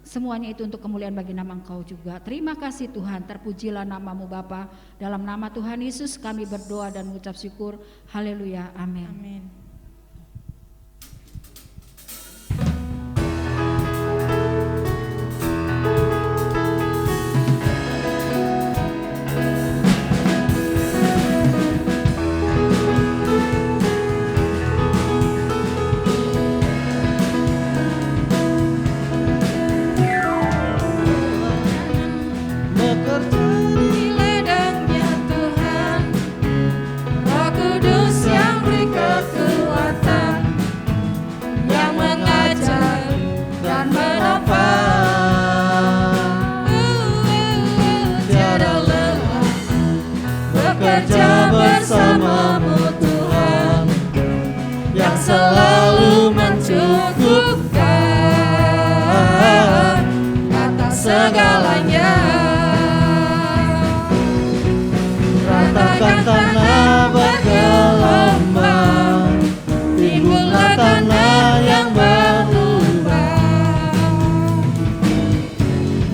semuanya itu untuk kemuliaan bagi nama Engkau juga. Terima kasih Tuhan, terpujilah nama-Mu Bapa. Dalam nama Tuhan Yesus kami berdoa dan mengucap syukur. Haleluya, amin. Amin. Bekerja bersama-Mu Tuhan, yang selalu mencukupkan atas segalanya. Ratakan tanah bergelombang, timbullah tanah yang berlubang,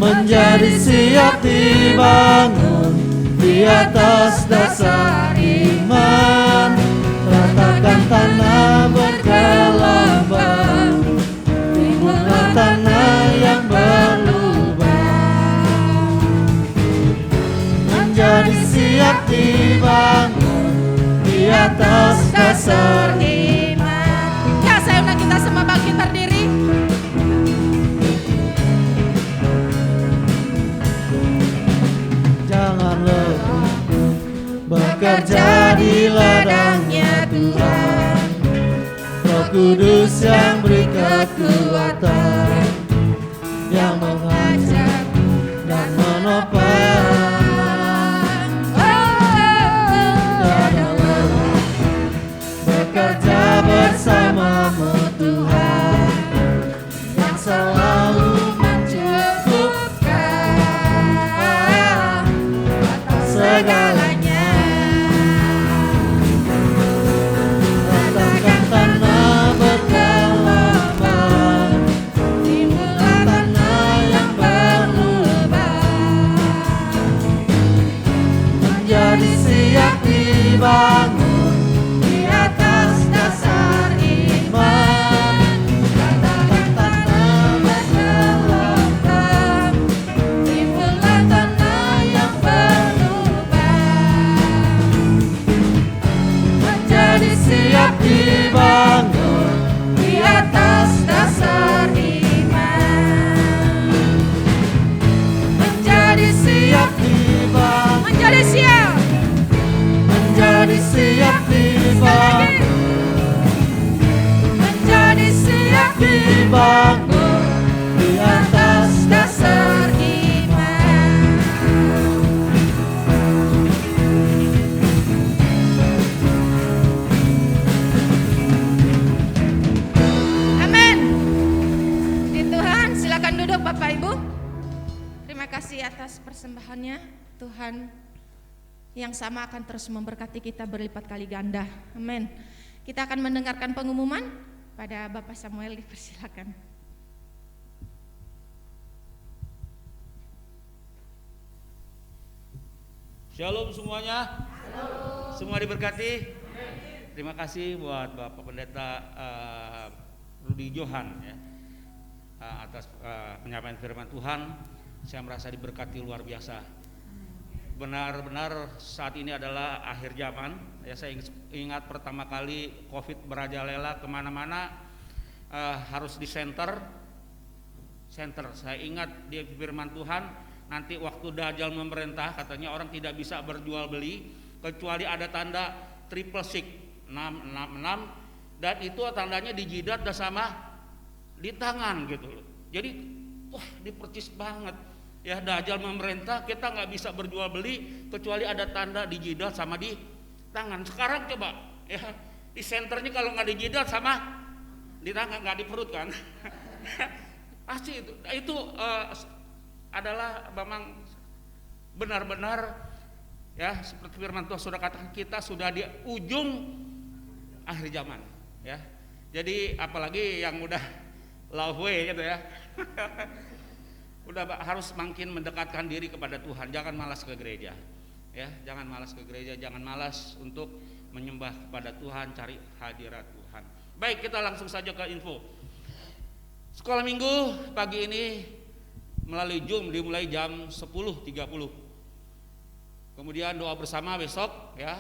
menjadi siap dibangun di atas dasar iman. Ratakan tanah bergelombang, timbullah tanah yang berlubang, menjadi siap dibangun di atas dasar iman. Ya, saya undang kita semua bangkit berdiri. Jangan lelah bekerja di ladangnya Tuhan. Roh Kudus yang beri kekuatan, yang mengajak dan menopang. Bekerja bersamamu Tuhan, yang selalu mencukupkan atas segalanya. Ratakan tanah berkelapang, timbulan tanah yang berlubang, menjadi siap dibangun di atas dasar iman. Ratakan tanah berkelapang, timbulan tanah yang berlubang, menjadi siap dibangun di atas dasar iman. Menjadi siap dibangun, menjadi siap dibangun, menjadi siap dibangun di atas dasar iman. Amin. Puji Tuhan, silakan duduk Bapak Ibu. Terima kasih atas persembahannya. Tuhan yang sama akan terus memberkati kita berlipat kali ganda. Amin. Kita akan mendengarkan pengumuman. Pada Bapak Samuel dipersilakan. Shalom semuanya. Semua diberkati. Terima kasih buat Bapak Pendeta Rudi Johan ya, atas penyampaian firman Tuhan. Saya merasa diberkati luar biasa. Benar-benar saat ini adalah akhir zaman. Ya, saya ingat pertama kali COVID merajalela kemana-mana, harus di center. Saya ingat di firman Tuhan, nanti waktu Dajjal memerintah, katanya orang tidak bisa berjual beli kecuali ada tanda 666, dan itu tandanya di jidat dan sama di tangan gitu loh. Jadi wah, dipercis banget. Ya, Dajjal memerintah, kita nggak bisa berjual beli kecuali ada tanda di jidat sama di tangan. Sekarang coba ya, di senternya kalau nggak di jidat sama di tangan, nggak di perut kan. Pasti itu adalah memang benar-benar ya, seperti firman Tuhan sudah katakan, kita sudah di ujung akhir zaman ya. Jadi apalagi yang udah love way gitu ya. Udah harus makin mendekatkan diri kepada Tuhan. Jangan malas ke gereja ya, jangan malas ke gereja, jangan malas untuk menyembah kepada Tuhan, cari hadirat Tuhan. Baik, kita langsung saja ke info. Sekolah minggu pagi ini melalui Zoom dimulai jam 10.30. Kemudian doa bersama besok ya.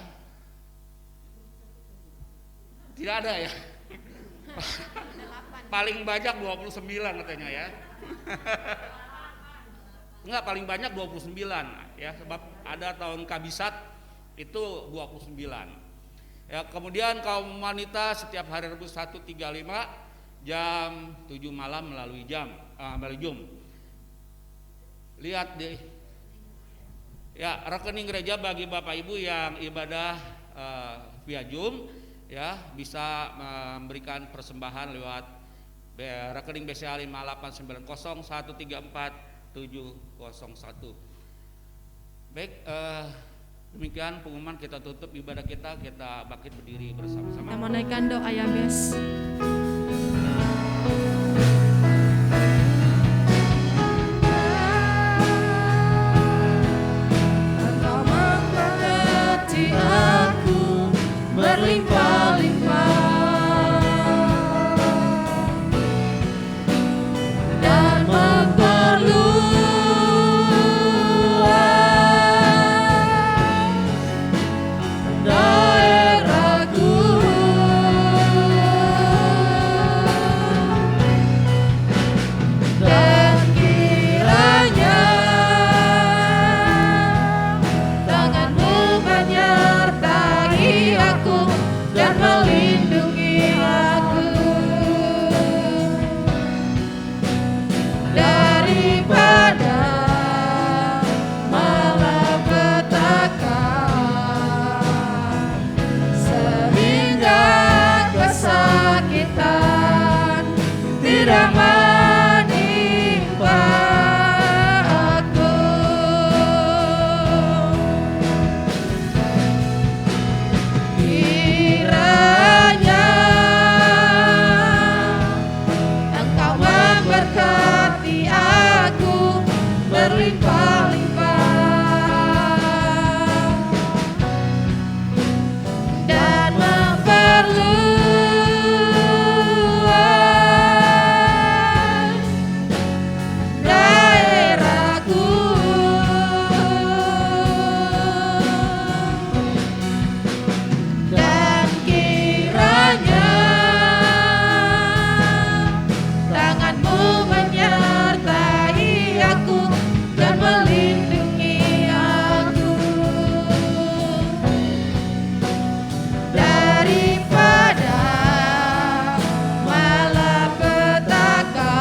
Tidak ada ya. Paling banyak 29 katanya ya. Enggak, paling banyak 29 ya, sebab ada tahun kabisat itu 29. Ya, kemudian kaum wanita setiap hari Rabu 1.35 jam 7 malam melalui Zoom. Lihat deh. Ya, rekening gereja bagi Bapak Ibu yang ibadah via Zoom ya, bisa memberikan persembahan lewat rekening BCA 5890134701. Baik, demikian pengumuman, kita tutup ibadah kita bangkit berdiri bersama-sama. Kita menaikkan doa ya, Bes. Engkau memberkati aku berlimpah-limpah dan daerahku. tidak menimpa aku. Kiranya Engkau memberkati aku berlimpah-limpah dan memperluas daerahku, dan kiranya tangan-Mu menyertai aku dan melindungi aku daripada malapetaka,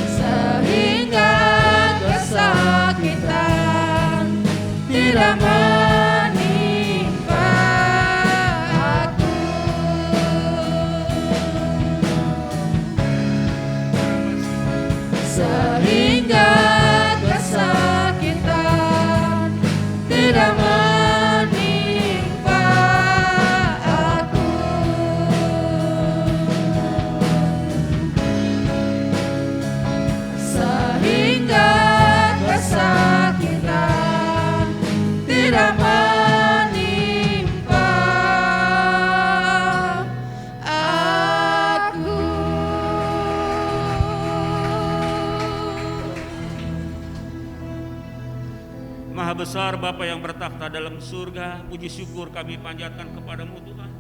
sehingga kesakitan tidak menimpa aku. Sehingga kesakitan tidak menimpa aku. Sehingga kesakitan tidak menimpa aku. Maha besar Bapa yang bertakhta dalam surga, puji syukur kami panjatkan kepadamu Tuhan.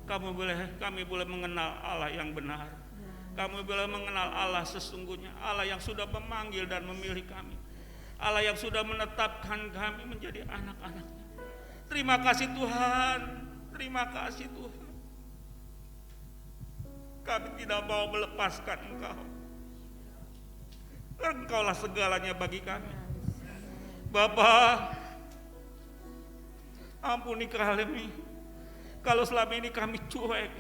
Kami boleh mengenal Allah yang benar. Kami boleh mengenal Allah sesungguhnya, Allah yang sudah memanggil dan memilih kami, Allah yang sudah menetapkan kami menjadi anak-anak-Nya. Terima kasih Tuhan, terima kasih Tuhan. Kami tidak mau melepaskan Engkau. Engkaulah segalanya bagi kami. Bapa, ampuni kami kalau selama ini kami cuek.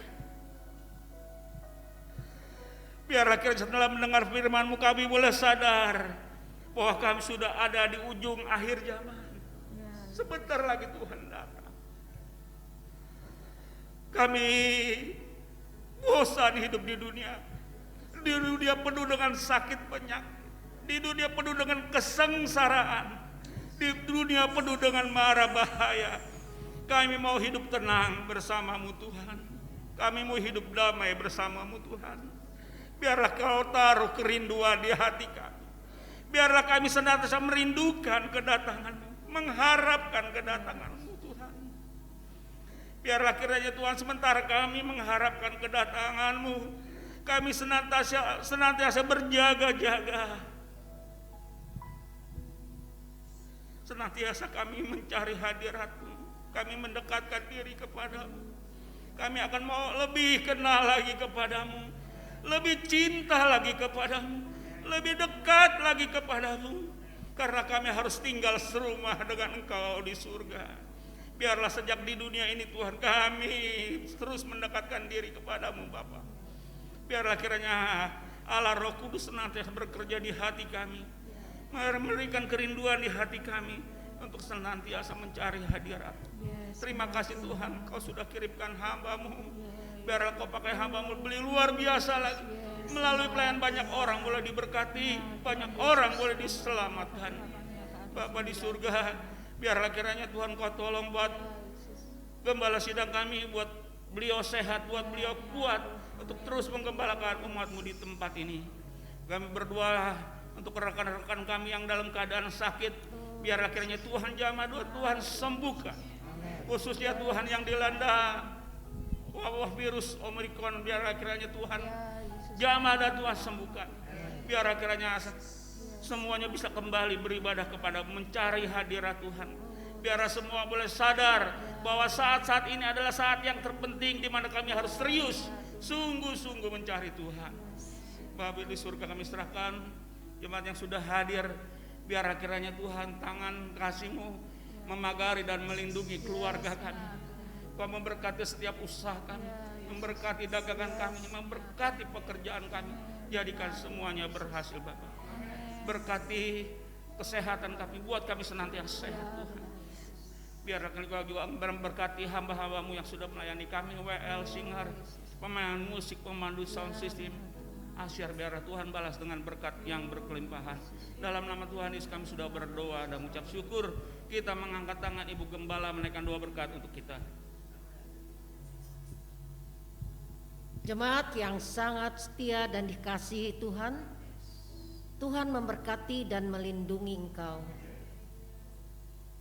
Biarlah kiranya setelah mendengar firman-Mu kami boleh sadar bahwa kami sudah ada di ujung akhir zaman. Sebentar lagi Tuhan datang. Kami bosan hidup di dunia penuh dengan sakit penyakit, di dunia penuh dengan kesengsaraan, di dunia penuh dengan mara bahaya. Kami mau hidup tenang bersama-Mu Tuhan. Kami mau hidup damai bersama-Mu Tuhan. Biarlah Kau taruh kerinduan di hati kami. Biarlah kami senantiasa merindukan kedatangan-Mu, mengharapkan kedatangan-Mu Tuhan. Biarlah kiranya Tuhan sementara kami mengharapkan kedatangan-Mu, kami senantiasa berjaga-jaga. Senantiasa kami mencari hadirat-Mu, kami mendekatkan diri kepada-Mu. Kami akan mau lebih kenal lagi kepada-Mu, lebih cinta lagi kepada-Mu, lebih dekat lagi kepada-Mu, karena kami harus tinggal serumah dengan Engkau di surga. Biarlah sejak di dunia ini Tuhan kami terus mendekatkan diri kepada-Mu Bapa. Biarlah kiranya Allah Roh Kudus senantiasa bekerja di hati kami, memberikan kerinduan di hati kami untuk senantiasa mencari hadirat. Terima kasih Tuhan, Kau sudah kirimkan hamba-Mu. Biarlah Kau pakai hamba-Mu beli luar biasa lagi. Melalui pelayan banyak orang boleh diberkati, banyak orang boleh diselamatkan. Bapa di surga, biarlah kiranya Tuhan Kau tolong buat gembala sidang kami, buat beliau sehat, buat beliau kuat untuk terus menggembalakan umat-Mu di tempat ini. Kami berdoa untuk rekan-rekan kami yang dalam keadaan sakit, biarlah kiranya Tuhan jamah Tuhan sembuhkan. Khususnya Tuhan yang dilanda wabah virus Omikron, biarlah kiranya Tuhan jamah dan Tuhan sembuhkan. Biarlah kiranya semuanya bisa kembali beribadah kepada mencari hadirat Tuhan. Biarlah semua boleh sadar bahwa saat-saat ini adalah saat yang terpenting di mana kami harus serius, sungguh-sungguh mencari Tuhan. Bapa di surga, kami serahkan jemaat yang sudah hadir. Biarlah kiranya Tuhan tangan kasih-Mu memagari dan melindungi keluarga kami. Kau memberkati setiap usaha kami, memberkati dagangan kami, memberkati pekerjaan kami, jadikan semuanya berhasil Bapak. Berkati kesehatan kami, buat kami senantiasa sehat Tuhan. Biarlah kami juga memberkati hamba-hambamu yang sudah melayani kami, WL, Singar, pemain musik, pemandu sound system, Asyar, biarlah Tuhan balas dengan berkat yang berkelimpahan. Dalam nama Tuhan Yesus kami sudah berdoa dan mengucap syukur. Kita mengangkat tangan Ibu Gembala menaikkan doa berkat untuk kita. Jemaat yang sangat setia dan dikasihi Tuhan, Tuhan memberkati dan melindungi engkau.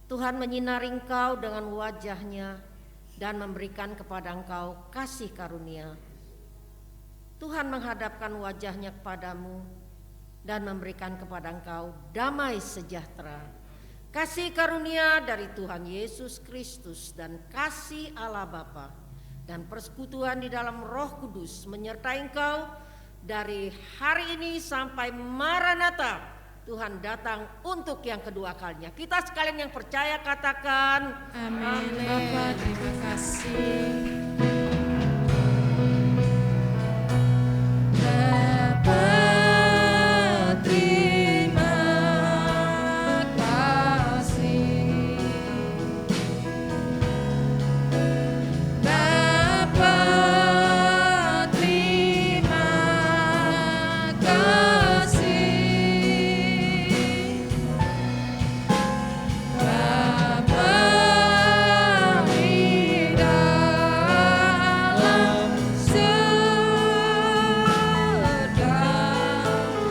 Tuhan menyinari engkau dengan wajah-Nya dan memberikan kepada engkau kasih karunia. Tuhan menghadapkan wajah-Nya kepadamu dan memberikan kepada engkau damai sejahtera. Kasih karunia dari Tuhan Yesus Kristus dan kasih Allah Bapa dan persekutuan di dalam Roh Kudus menyertai engkau dari hari ini sampai Maranatha. Tuhan datang untuk yang kedua kalinya. Kita sekalian yang percaya katakan Amin. Bapak, terima kasih. Bapa, terima kasih. Bapa, terima kasih. Bapa di dalam surga,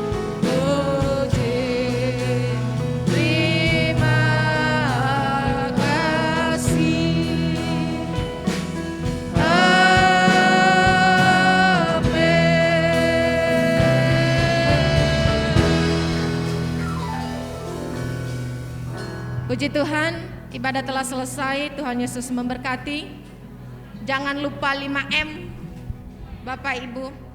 puji terima kasih. Puji Tuhan, ibadah telah selesai. Tuhan Yesus memberkati. Jangan lupa 5M, Bapak Ibu.